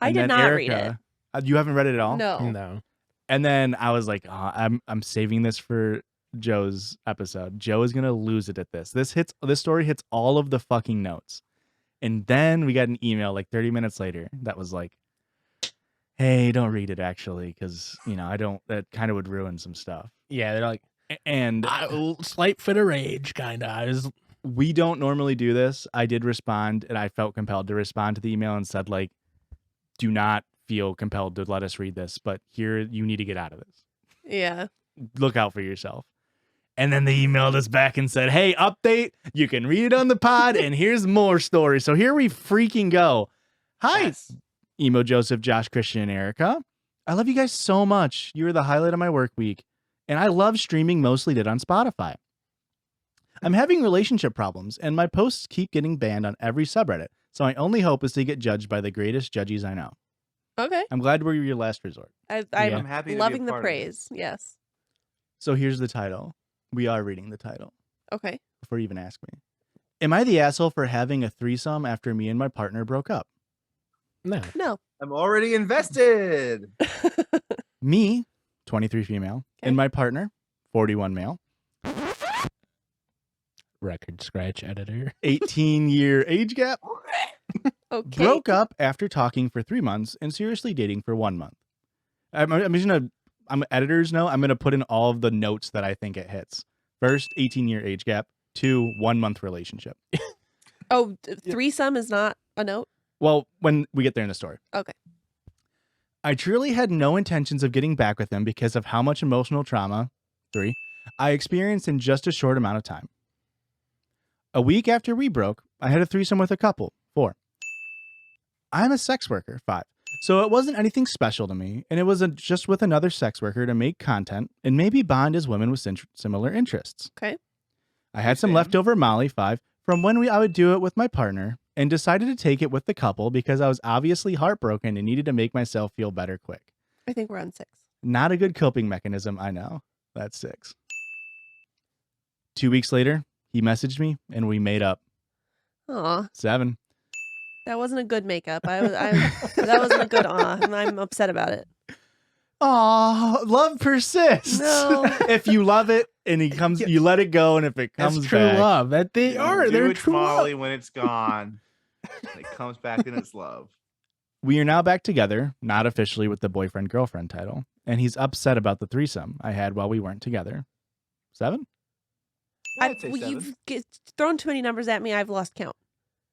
I And did then not read it. Erica, you haven't read it at all? No. No. And then I was like, oh, I'm saving this for Joe's episode. Joe is gonna lose it at this. This story hits all of the fucking notes. And then we got an email like 30 minutes later that was like, hey, don't read it actually, because that kind of would ruin some stuff. Yeah, they're like, And slight fit of rage, kind of. we don't normally do this. I did respond, and I felt compelled to respond to the email and said, like, do not feel compelled to let us read this, but here you need to get out of this. Yeah. Look out for yourself. And then they emailed us back and said, hey, update, you can read it on the pod, and here's more stories. So here we freaking go. Hi, Yes. EmoJoseph, Josh, Christian, and Erica. I love you guys so much. You are the highlight of my work week, and I love streaming, mostly did on Spotify. I'm having relationship problems, and my posts keep getting banned on every subreddit, so my only hope is to get judged by the greatest judges I know. Okay. I'm glad we're your last resort. I'm I'm happy to be a loving the part of it. praise. Yes. So here's the title. We are reading the title Okay. before you even ask me. Am I the asshole for having a threesome after me and my partner broke up? No. No. I'm already invested. Me, 23 female, Okay. and my partner, 41 male, Record scratch editor. 18-year age gap, Okay. broke up after talking for 3 months and seriously dating for 1 month. I'm just gonna, I'm editor's note. I'm gonna put in all of the notes that I think it hits. First, 18-year age gap. 2, 1 month relationship. Oh, threesome is not a note. Well, when we get there in the story. Okay. I truly had no intentions of getting back with him because of how much emotional trauma, 3, I experienced in just a short amount of time. A week after we broke, I had a threesome with a couple, 4. I'm a sex worker, 5. So it wasn't anything special to me, and it was just with another sex worker to make content and maybe bond as women with similar interests. Okay. I had some Same. leftover Molly, 5, from when I would do it with my partner, and decided to take it with the couple because I was obviously heartbroken and needed to make myself feel better quick. I think we're on 6. Not a good coping mechanism, I know. That's 6. 2 weeks later, he messaged me and we made up. Aw, 7. that wasn't a good makeup. That wasn't a good and I'm upset about it. Aw, love persists. No. If you love it and he comes, you let it go, and if it comes That's true back, love. That they are. Do They're it, true Molly, love. when it's gone. It comes back in its love. we are now back together, not officially with the boyfriend-girlfriend title, and he's upset about the threesome I had while we weren't together. 7? I'd say 7. You've thrown too many numbers at me. I've lost count.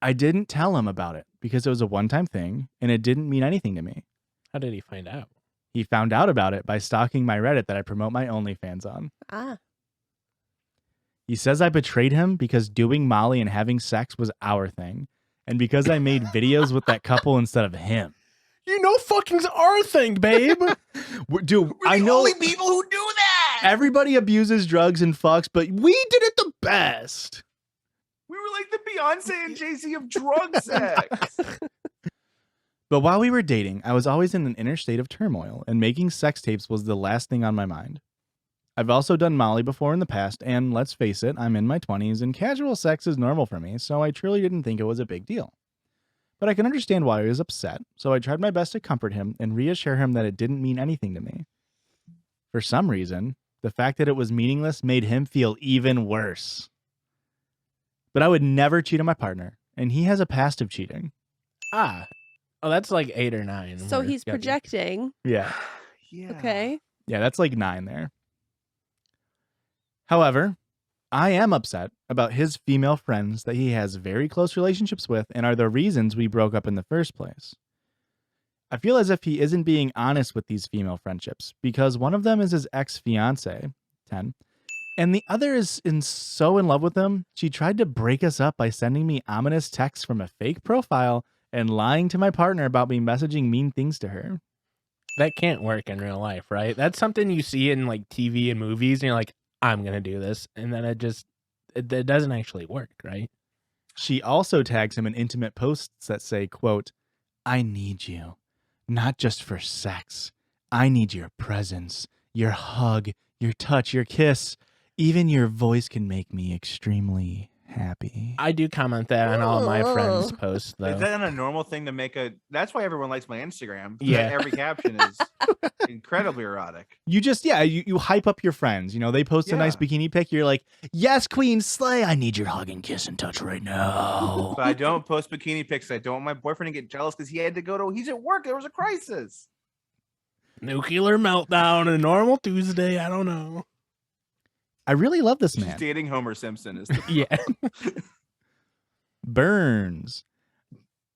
I didn't tell him about it because it was a one-time thing and it didn't mean anything to me. How did he find out? He found out about it by stalking my Reddit that I promote my OnlyFans on. Ah. He says I betrayed him because doing Molly and having sex was our thing, and because I made videos with that couple instead of him. You know, fucking's our thing, babe. Dude, We're I the know only people who do that. everybody abuses drugs and fucks, but we did it the best. We were like the Beyonce and Jay-Z of drug sex. But while we were dating, I was always in an inner state of turmoil, and making sex tapes was the last thing on my mind. I've also done Molly before in the past, and let's face it, I'm in my 20s, and casual sex is normal for me, so I truly didn't think it was a big deal. But I can understand why he was upset, so I tried my best to comfort him and reassure him that it didn't mean anything to me. For some reason, the fact that it was meaningless made him feel even worse. But I would never cheat on my partner, and he has a past of cheating. Oh, that's like 8 or 9. So We're he's sketchy. projecting. Yeah. Yeah. Okay. Yeah, that's like 9 there. However, I am upset about his female friends that he has very close relationships with and are the reasons we broke up in the first place. I feel as if he isn't being honest with these female friendships because one of them is his ex-fiance, 10, and the other is so in love with him, she tried to break us up by sending me ominous texts from a fake profile and lying to my partner about me messaging mean things to her. That can't work in real life, right? That's something you see in like TV and movies, and you're like, I'm gonna do this, and then it doesn't actually work, right? She also tags him in intimate posts that say, quote, I need you, not just for sex. I need your presence, your hug, your touch, your kiss. Even your voice can make me extremely happy. I do comment that on all my friends' posts, Is though. that a normal thing to make a? That's why everyone likes my Instagram. Yeah. Every caption is incredibly erotic. You just, you hype up your friends. You know, they post a nice Yeah. bikini pic. You're like, yes, Queen Slay. I need your hug and kiss and touch right now. But I don't post bikini pics. I don't want my boyfriend to get jealous because he had to go to. He's at work. There was a crisis. Nuclear meltdown, a normal Tuesday. I don't know. I really love this She's man. dating Homer Simpson. Yeah. Burns.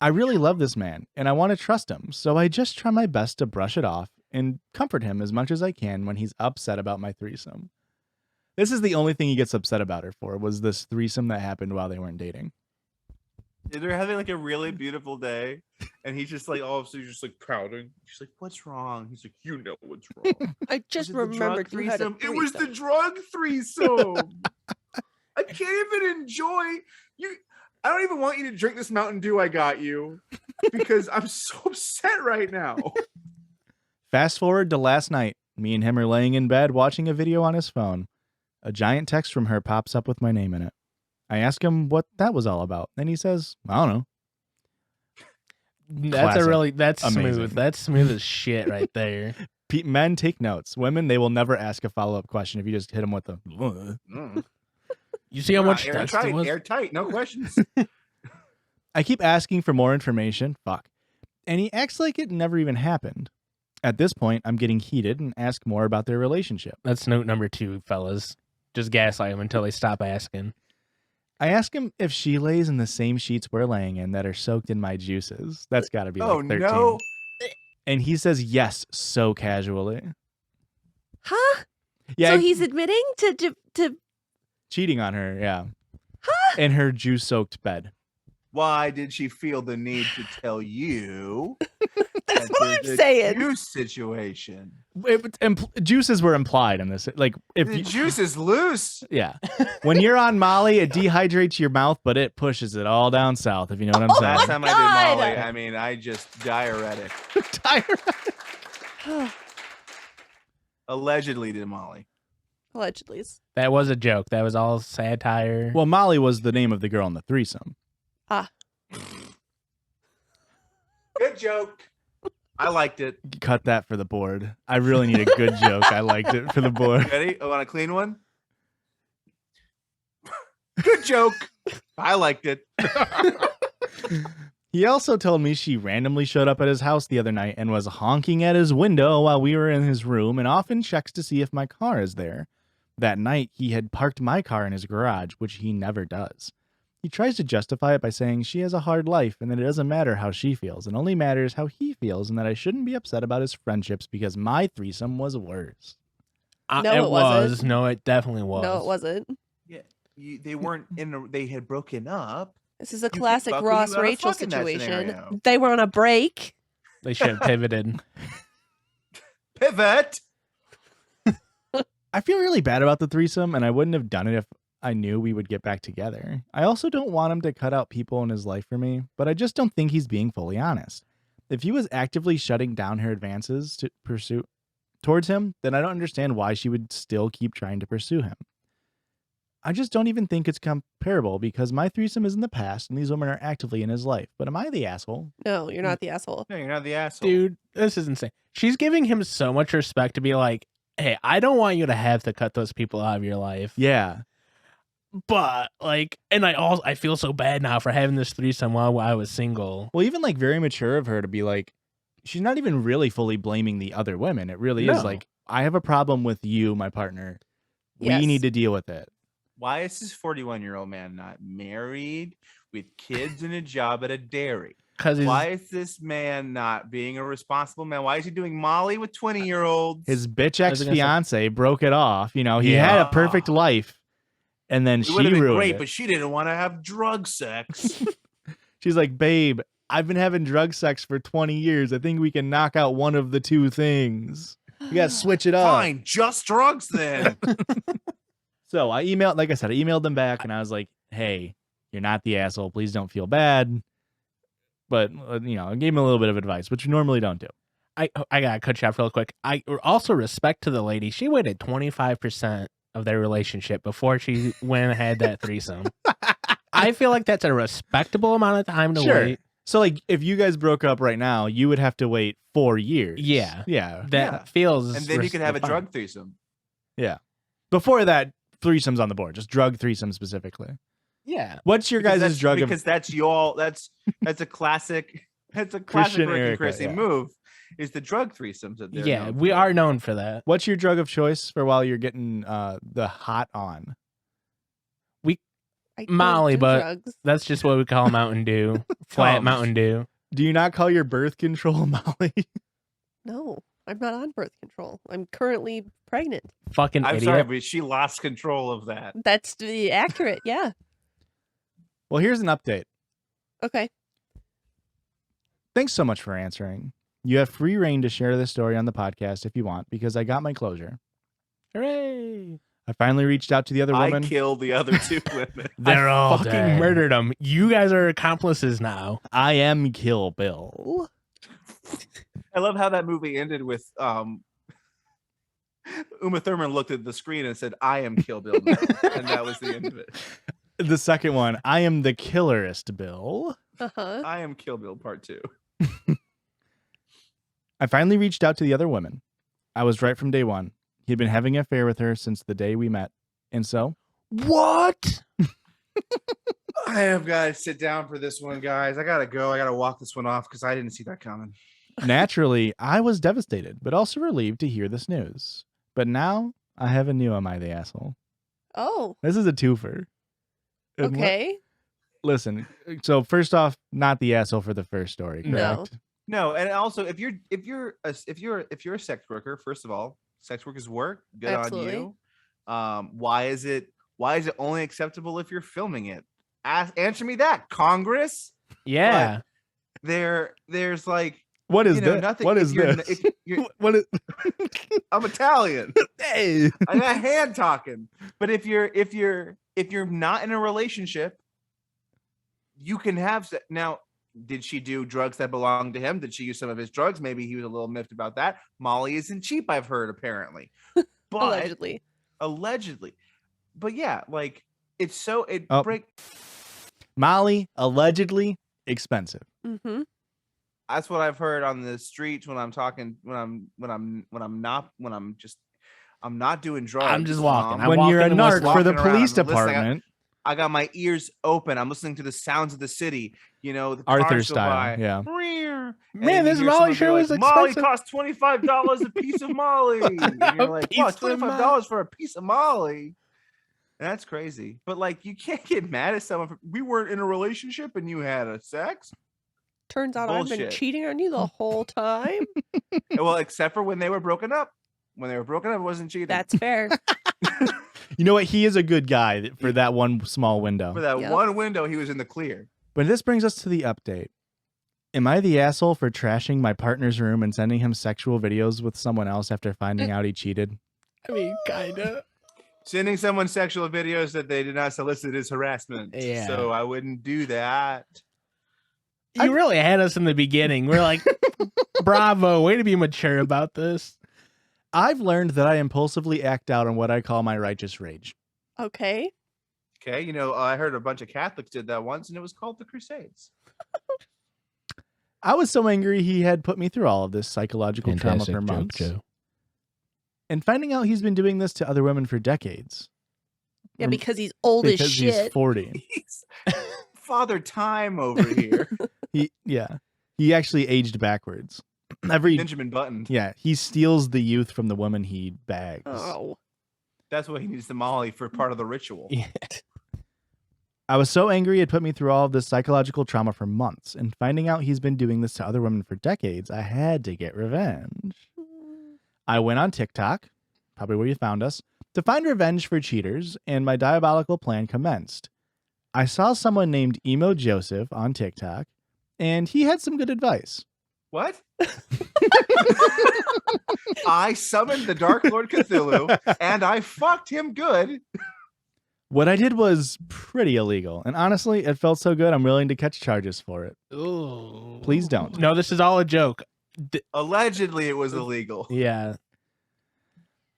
I really love this man, and I want to trust him, so I just try my best to brush it off and comfort him as much as I can when he's upset about my threesome. This is the only thing he gets upset about her for, was this threesome that happened while they weren't dating. They're having like a really beautiful day, and he's just like all of a sudden just like pouting. She's like, "What's wrong?" He's like, "You know what's wrong." I just Was it the remembered drug you had a threesome? It was the threesome. drug threesome. I can't even enjoy you. I don't even want you to drink this Mountain Dew I got you because I'm so upset right now. Fast forward to last night. Me and him are laying in bed watching a video on his phone. A giant text from her pops up with my name in it. I ask him what that was all about, and he says, I don't know. That's Amazing. smooth. That's smooth as shit right there. Men take notes. Women, they will never ask a follow-up question if you just hit them with the... Mm. You see how much text it airtight, was? airtight, no questions. I keep asking for more information. Fuck. And he acts like it never even happened. At this point, I'm getting heated and ask more about their relationship. That's note number 2, fellas. Just gaslight them until they stop asking. I ask him if she lays in the same sheets we're laying in that are soaked in my juices. That's got to be like Oh 13. no! And he says yes so casually. Huh? Yeah, So he's admitting to cheating on her, yeah. In her juice-soaked bed. Why did she feel the need to tell you? That's that what I'm there's a saying. Juice situation. Juices were implied in this. Like, if The you, juice is loose. yeah. When you're on Molly, it dehydrates your mouth, but it pushes it all down south, if you know what I'm Last saying. time I God. did Molly, I mean, I just diuretic. Allegedly did Molly. Allegedly. That was a joke. That was all satire. Well, Molly was the name of the girl in the threesome. Good joke. I liked it. Cut that for the board. I really need a good joke. I liked it for the board. Ready? I want a clean one. Good joke. I liked it. He also told me she randomly showed up at his house the other night and was honking at his window while we were in his room and often checks to see if my car is there. That night, he had parked my car in his garage, which he never does. He tries to justify it by saying she has a hard life and that it doesn't matter how she feels. It only matters how he feels and that I shouldn't be upset about his friendships because my threesome was worse. No, it wasn't. No, it definitely was. No, it wasn't. they weren't they had broken up. This is a can classic fuck when Ross you gotta Rachel fuck in that situation. scenario. They were on a break. They should have pivoted. Pivot. I feel really bad about the threesome, and I wouldn't have done it if I knew we would get back together. I also don't want him to cut out people in his life for me, but I just don't think he's being fully honest. If he was actively shutting down her advances to pursue towards him, then I don't understand why she would still keep trying to pursue him. I just don't even think it's comparable because my threesome is in the past and these women are actively in his life. But am I the asshole? No, you're not the asshole. No, you're not the asshole. Dude, this is insane. She's giving him so much respect to be like, hey, I don't want you to have to cut those people out of your life. Yeah. But like, and I feel so bad now for having this threesome while I was single. Well, even like very mature of her to be like, she's not even really fully blaming the other women. It really is No. like, I have a problem with you, my partner. Yes. We need to deal with it. Why is this 41-year-old man not married with kids and a job at a dairy? Because Why is this man not being a responsible man? Why is he doing Molly with 20-year-olds? His bitch I was gonna say- ex-fiance broke it off. You know, he had a perfect life. And then it she would have been ruined great, it. but she didn't want to have drug sex. She's like, babe, I've been having drug sex for 20 years. I think we can knock out one of the two things. You got to switch it up. Fine, just drugs then. So I emailed them back and I was like, hey, you're not the asshole. Please don't feel bad. But, I gave him a little bit of advice, which you normally don't do. I gotta cut you off real quick. I also respect to the lady. She waited 25% of their relationship before she went and had that threesome. I feel like that's a respectable amount of time to Sure. wait. So, like, if you guys broke up right now, you would have to wait 4 years. Yeah. Yeah. That feels. And then you could have a fine. drug threesome. Before that, threesomes on the board. Just drug threesome specifically. Yeah. What's your guys' drug of... Because that's a classic Christian Rick and Erica, Chrissy yeah. move. Is the drug threesomes that they're Yeah, known we for. are known for that. What's your drug of choice for while you're getting the hot on? I don't Molly, do but- drugs. That's just what we call Mountain Dew. Flat Tums. Mountain Dew. Do you not call your birth control Molly? No, I'm not on birth control. I'm currently pregnant. Fucking I'm idiot. sorry, but she lost control of that. That's accurate. Yeah. Well, here's an update. Okay. Thanks so much for answering. You have free reign to share this story on the podcast if you want, because I got my closure. Hooray. I finally reached out to the other I woman. killed the other two women. They're all fucking fucking murdered them. You guys are accomplices now. I am Kill Bill. I love how that movie ended with Uma Thurman looked at the screen and said, "I am Kill Bill," now," and that was the end of it. The second one, I am the killerest Bill. Uh-huh. I am Kill Bill Part 2. I finally reached out to the other woman. I was right from day one. He'd been having an affair with her since the day we met. And so, What? I have got to sit down for this one, guys. I gotta go. I gotta walk this one off because I didn't see that coming. naturally, I was devastated, but also relieved to hear this news. But now, I have a new Am I the Asshole? Oh, This is a twofer. And okay. listen, so first off, not the asshole for the first story, No. correct? No, and also if you're a sex worker, first of all, sex workers work. Good Absolutely. on you. Why is it only acceptable if you're filming it? Answer me that, Congress. Yeah. There's like, What is you know, this? nothing. What if is you're- this? if you're- What is... I'm Italian. Hey! I got hand talking. But if you're not in a relationship, you can have now. Did she do drugs that belong to him? Did she use some of his drugs? Maybe he was a little miffed about that. Molly isn't cheap, I've heard, apparently. But Allegedly. But yeah, like it's so it Oh. break. Molly, allegedly expensive. Mm-hmm. That's what I've heard on the streets when I'm talking I'm not doing drugs. I'm just walking. Mom. I When walk you're a in and was narc for the walking around. police I'm listening. department, I got my ears open. I'm listening to the sounds of the city. You know, the Arthur cars go style, by. yeah. And Man, you this hear Molly someone be sure like, was Molly expensive." costs $25 a piece of Molly. And you're like, piece what? of $25 for a piece of Molly? That's crazy. But like, you can't get mad at someone. We weren't in a relationship and you had a sex. Turns out I've been Bullshit. cheating on you the whole time. Well, except for when they were broken up. When they were broken up, it wasn't cheating. That's fair. You know what? He is a good guy for that one small window. For that Yep. one window, he was in the clear. But this brings us to the update. Am I the asshole for trashing my partner's room and sending him sexual videos with someone else after finding out he cheated? I mean, kinda. Sending someone sexual videos that they did not solicit is harassment. Yeah. So I wouldn't do that. You really had us in the beginning. We're like, bravo, way to be mature about this. I've learned that I impulsively act out on what I call my righteous rage. Okay. Okay, I heard a bunch of Catholics did that once, and it was called the Crusades. I was so angry he had put me through all of this psychological trauma for Fantastic joke, months. Joe. And finding out he's been doing this to other women for decades. Yeah, because he's old as Because shit. he's 40. He's Father Time over here. He actually aged backwards. Benjamin Button. Yeah, he steals the youth from the women he bags. Oh. That's what he needs the Molly for part of the ritual. Yeah. I was so angry it put me through all of this psychological trauma for months, and finding out he's been doing this to other women for decades, I had to get revenge. I went on TikTok, probably where you found us, to find revenge for cheaters, and my diabolical plan commenced. I saw someone named EmoJoseph on TikTok, and he had some good advice. What? I summoned the Dark Lord Cthulhu, and I fucked him good. What I did was pretty illegal, and honestly, it felt so good I'm willing to catch charges for it. Ooh. Please don't. No, this is all a joke. Allegedly, it was illegal. Yeah.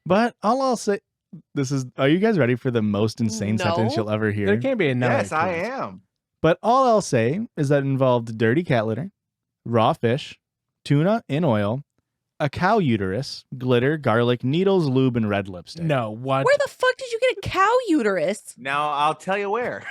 But all I'll say, are you guys ready for the most insane sentence No. you'll ever hear? There can't be another. Yes, I please. am. But all I'll say is that it involved dirty cat litter, raw fish, tuna in oil, a cow uterus, glitter, garlic, needles, lube, and red lipstick. No, what? Where the fuck did you get a cow uterus? Now, I'll tell you where.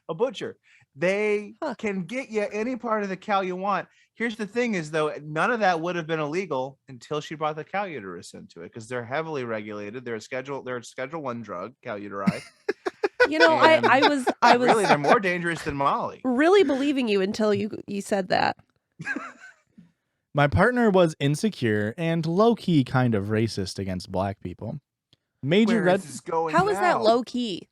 A butcher. They Huh. can get you any part of the cow you want. Here's the thing is, though, none of that would have been illegal until she brought the cow uterus into it, because they're heavily regulated. They're a Schedule 1 drug, cow uteri. You know, And I was Really, they're more dangerous than Molly. really believing you until you said that. My partner was insecure and low-key kind of racist against black people. Major Where red... is this going How is that now? low key?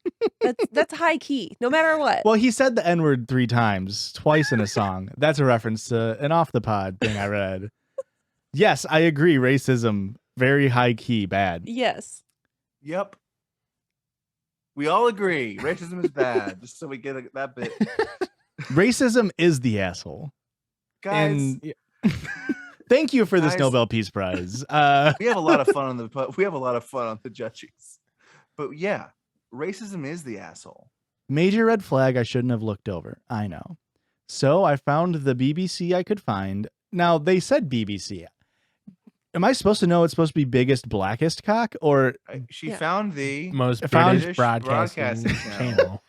That's high key, no matter what. Well, he said the N-word 3 times, twice in a song. That's a reference to an off-the-pod thing I read. Yes, I agree. Racism, very high-key, bad. Yes. Yep. We all agree. Racism is bad. Just so we get that bit. Racism is the asshole. Guys, And thank you for this Guys. Nobel Peace Prize. we have a lot of fun on the Judgies. But yeah, racism is the asshole. Major red flag I shouldn't have looked over. I know. So I found the BBC I could find. Now, they said BBC. Am I supposed to know it's supposed to be biggest, blackest cock? Or She Yeah. found the Most Found- British broadcasting Broadcasting channel.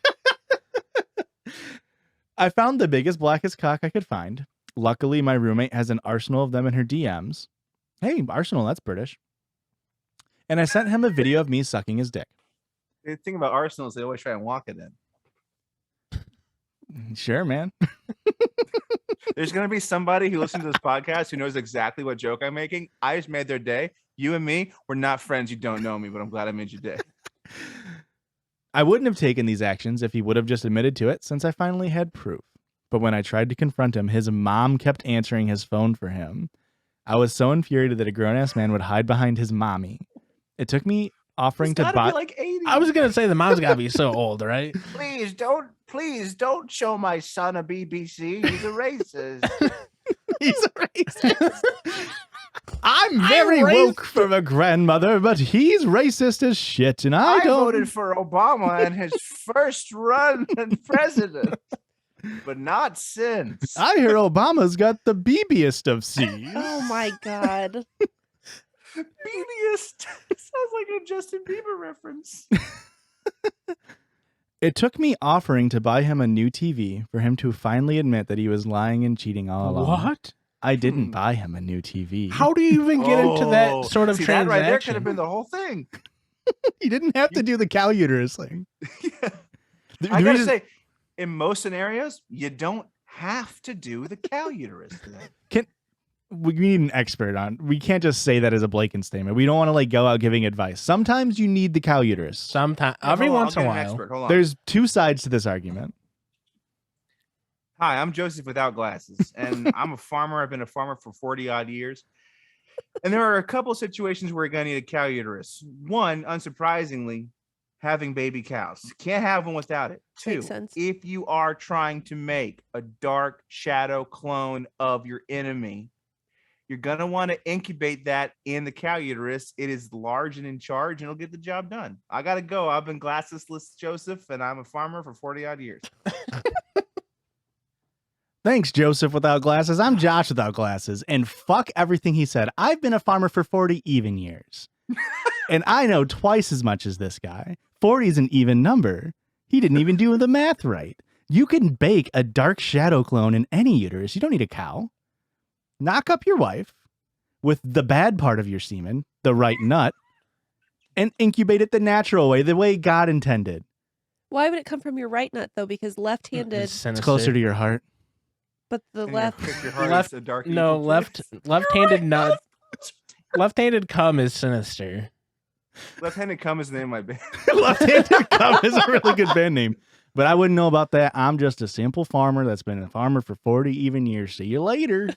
I found the biggest, blackest cock I could find. Luckily, my roommate has an arsenal of them in her DMs. Hey, arsenal, that's British. And I sent him a video of me sucking his dick. The thing about Arsenal is they always try and walk it in. Sure, man. There's going to be somebody who listens to this podcast who knows exactly what joke I'm making. I just made their day. You and me, we're not friends. You don't know me, but I'm glad I made your day. I wouldn't have taken these actions if he would have just admitted to it, since I finally had proof. But when I tried to confront him, his mom kept answering his phone for him. I was so infuriated that a grown-ass man would hide behind his mommy. It took me offering It's to gotta buy... be like 80. I was gonna say the mom's gotta be so old, right? Please don't show my son a BBC. He's a racist. He's a racist. I'm very woke from a grandmother, but he's racist as shit, and I don't... voted for Obama in his first run as president, but not since. I hear Obama's got the BBest of C's. Oh my god. BBest sounds like a Justin Bieber reference. It took me offering to buy him a new TV for him to finally admit that he was lying and cheating all along. What? I didn't buy him a new TV. How do you even get into that sort of See, that right there could transaction? have been the whole thing. He didn't have to do the cow uterus thing. Yeah. The I gotta reason- say, in most scenarios, you don't have to do the cow uterus thing. we need an expert on. We can't just say that as a blanket statement. We don't want to like go out giving advice. Sometimes you need the cow uterus. Sometimes, Yeah, every hold on, once I'll in a get an while. expert. Hold on. There's two sides to this argument. Hi, I'm Joseph without glasses, and I'm a farmer. I've been a farmer for 40 odd years. And there are a couple situations where you're going to need a cow uterus. One, unsurprisingly, having baby cows. Can't have one without it. Two, Makes sense. if you are trying to make a dark shadow clone of your enemy, you're going to want to incubate that in the cow uterus. It is large and in charge, and it'll get the job done. I got to go. I've been glassesless Joseph, and I'm a farmer for 40 odd years. Thanks, Joseph without glasses. I'm Josh without glasses. And fuck everything he said. I've been a farmer for 40 even years. And I know twice as much as this guy. 40 is an even number. He didn't even do the math right. You can bake a dark shadow clone in any uterus. You don't need a cow. Knock up your wife with the bad part of your semen, the right nut, and incubate it the natural way, the way God intended. Why would it come from your right nut though? Because left-handed, It's It's closer to your heart. but the And left. your heart Left- is a dark No, evil left-handed nut. Left-handed cum is sinister. Left-handed cum is the name of my band. Left-handed cum is a really good band name. But I wouldn't know about that. I'm just a simple farmer that's been a farmer for 40 even years. See you later.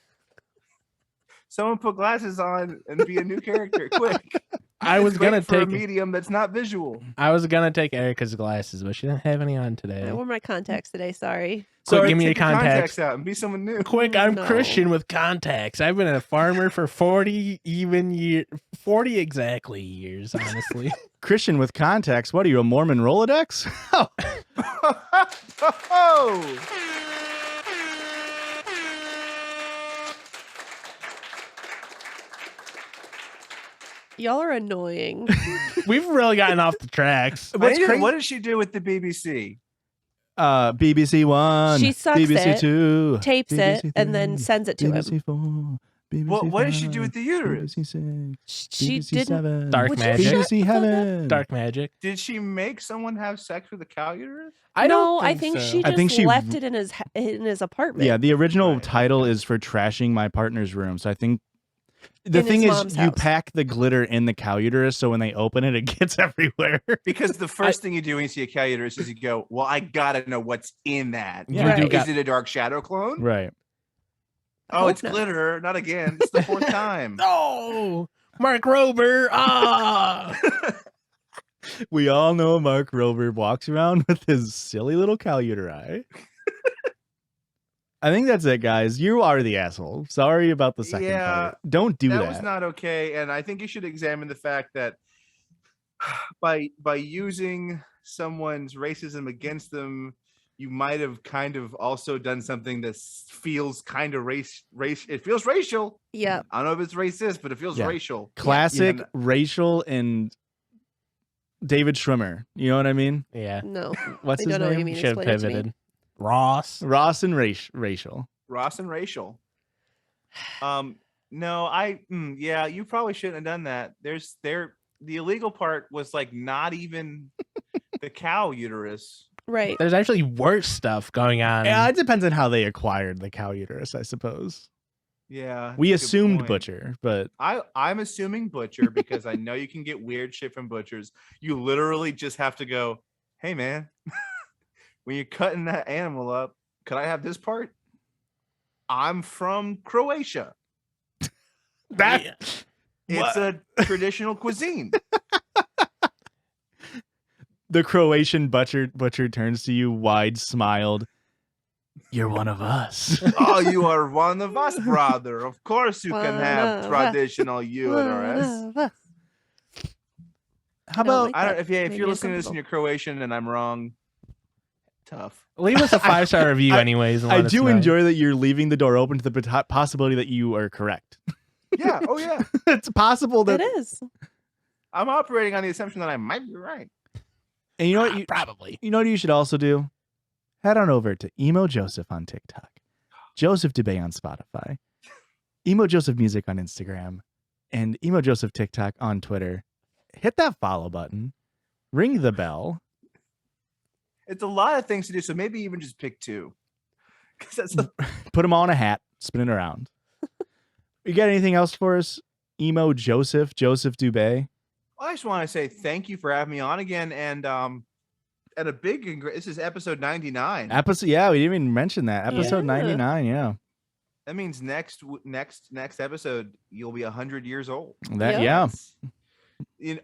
Someone put glasses on and be a new character, quick. I was It's gonna great for a take medium that's not visual. Erica's glasses, but she didn't have any on today. I wore my contacts today. Sorry. Quick, give me your take your contacts. out and be someone new. Quick, I'm No. Christian with contacts. I've been a farmer for 40 exactly years, honestly. Christian with contacts. What are you, a Mormon Rolodex? Oh, Oh! Y'all are annoying. We've really gotten off the tracks. What's crazy- What did she do with the BBC? BBC One. She sucks BBC it, Two. Tapes BBC it, and then Three, sends it to him. BBC Four. BBC What did she do Five, with the uterus? BBC Six. She BBC didn't. Seven. Dark Would you magic. shut BBC the fuck up? Heaven. Dark magic. Did she make someone have sex with a cow uterus? No, I think so. she I just think she- left it in his apartment. Yeah, the original Right, title okay. is for trashing my partner's room. So I think the In thing his is mom's you house. pack the glitter in the cow uterus, so when they open it, it gets everywhere. Because the first thing you do when you see a cow uterus is you go, well, I gotta know what's in that. You Right. do Is got it a dark shadow clone? Right. I Oh, hope it's not. glitter. Not again. It's the fourth time. Oh, Mark Rober. Ah. We all know Mark Rober walks around with his silly little cow uteri. I think that's it, guys. You are the asshole. Sorry about the second Yeah, part. Don't do that. That was not okay. And I think you should examine the fact that by using someone's racism against them, you might have kind of also done something that feels kind of race. It feels racial. Yeah. I don't know if it's racist, but it feels Yeah. racial. Classic Yeah. racial and David Schwimmer. You know what I mean? Yeah. No. What's I his don't know what you name? mean. Should have Explain it to me. pivoted. Ross. Ross and racial. Ross and racial. No, yeah, you probably shouldn't have done that. The illegal part was like not even the cow uterus. Right. There's actually worse stuff going on. Yeah, it depends on how they acquired the cow uterus, I suppose. Yeah, We that's a good assumed point. butcher, but I'm assuming butcher because I know you can get weird shit from butchers. You literally just have to go, hey man, when you're cutting that animal up, could I have this part? I'm from Croatia. that Yeah. It's a traditional cuisine. the Croatian butcher turns to you, wide smiled. You're one of us. Oh, you are one of us, brother. Of course you can One have of us. traditional uterus. How I don't about like I don't that. if Made you're me listening to this and you're Croatian and I'm wrong, tough. Leave us a 5-star review, I- anyways. And I let us do know. enjoy that you're leaving the door open to the possibility that you are correct. Yeah, oh yeah. It's possible that It is. I'm operating on the assumption that I might be right. And you know what Probably. you know what you should also do? Head on over to EmoJoseph on TikTok, Joseph Dubay on Spotify, EmoJoseph Music on Instagram, and EmoJoseph TikTok on Twitter. Hit that follow button, ring the bell. It's a lot of things to do, so maybe even just pick two. 'Cause that's Put them all in a hat, spin it around. You got anything else for us? EmoJoseph, Joseph Dubé. I just want to say thank you for having me on again, and a big this is episode 99. Yeah, we didn't even mention that. Episode Yeah. 99, yeah. That means next episode you'll be 100 years old. That Yeah.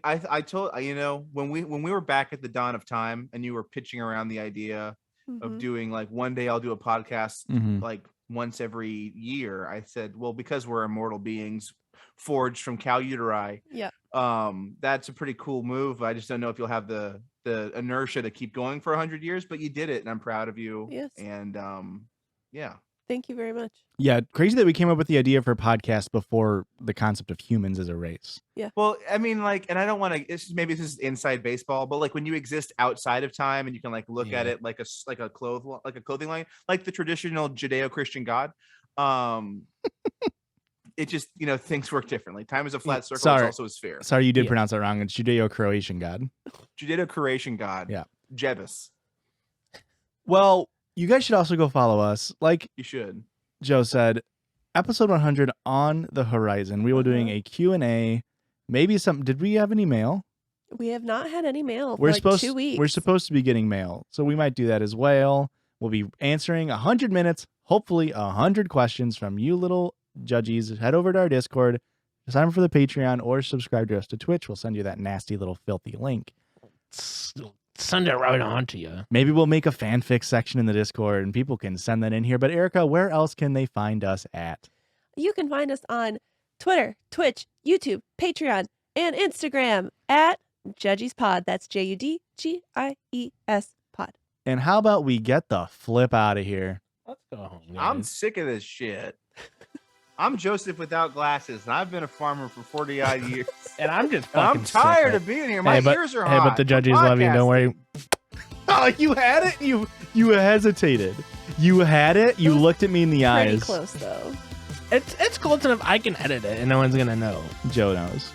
I told when we were back at the dawn of time and you were pitching around the idea of doing like one day I'll do a podcast like once every year. I said, well, because we're immortal beings forged from cow uteri. Yeah. That's a pretty cool move. I just don't know if you'll have the inertia to keep going for 100 years, but you did it and I'm proud of you. Yes. And yeah. Thank you very much. Yeah, crazy that we came up with the idea for a podcast before the concept of humans as a race. Well, I mean, like, and I don't want to. Maybe this is inside baseball, but like when you exist outside of time and you can like look at it like a clothing line, like the traditional Judeo-Christian God. It just things work differently. Time is a flat circle. Sorry. It's also a sphere. Sorry, you did pronounce that wrong. It's Judeo-Croatian God. Judeo-Croatian God. Yeah. Jebus. Well, you guys should also go follow us. Like You should. Joe said, episode 100 on the horizon. We were doing a Q&A. Maybe some. Did we have any mail? We have not had any mail for We're like supposed 2 weeks. We're supposed to be getting mail, so we might do that as well. We'll be answering 100 minutes, hopefully 100 questions from you little judgies. Head over to our Discord, sign up for the Patreon, or subscribe to us to Twitch. We'll send you that nasty little filthy link. Send it right on to you. Maybe we'll make a fanfic section in the Discord and people can send that in here. But Erica, where else can they find us at? You can find us on Twitter, Twitch, YouTube, Patreon, and Instagram at Judgies Pod. That's JUDGIES Pod. And how about we get the flip out of here? Let's go home. I'm guys. sick of this shit. I'm Joseph without glasses, and I've been a farmer for 40 odd years. And I'm just And fucking I'm tired sick of being here. My ears are Hey, hot. but the from judges love you. Don't worry. Oh, you had it? You hesitated. You had it? You looked at me in the Pretty eyes. close though. It's close enough. I can edit it, and no one's gonna know. Joe knows.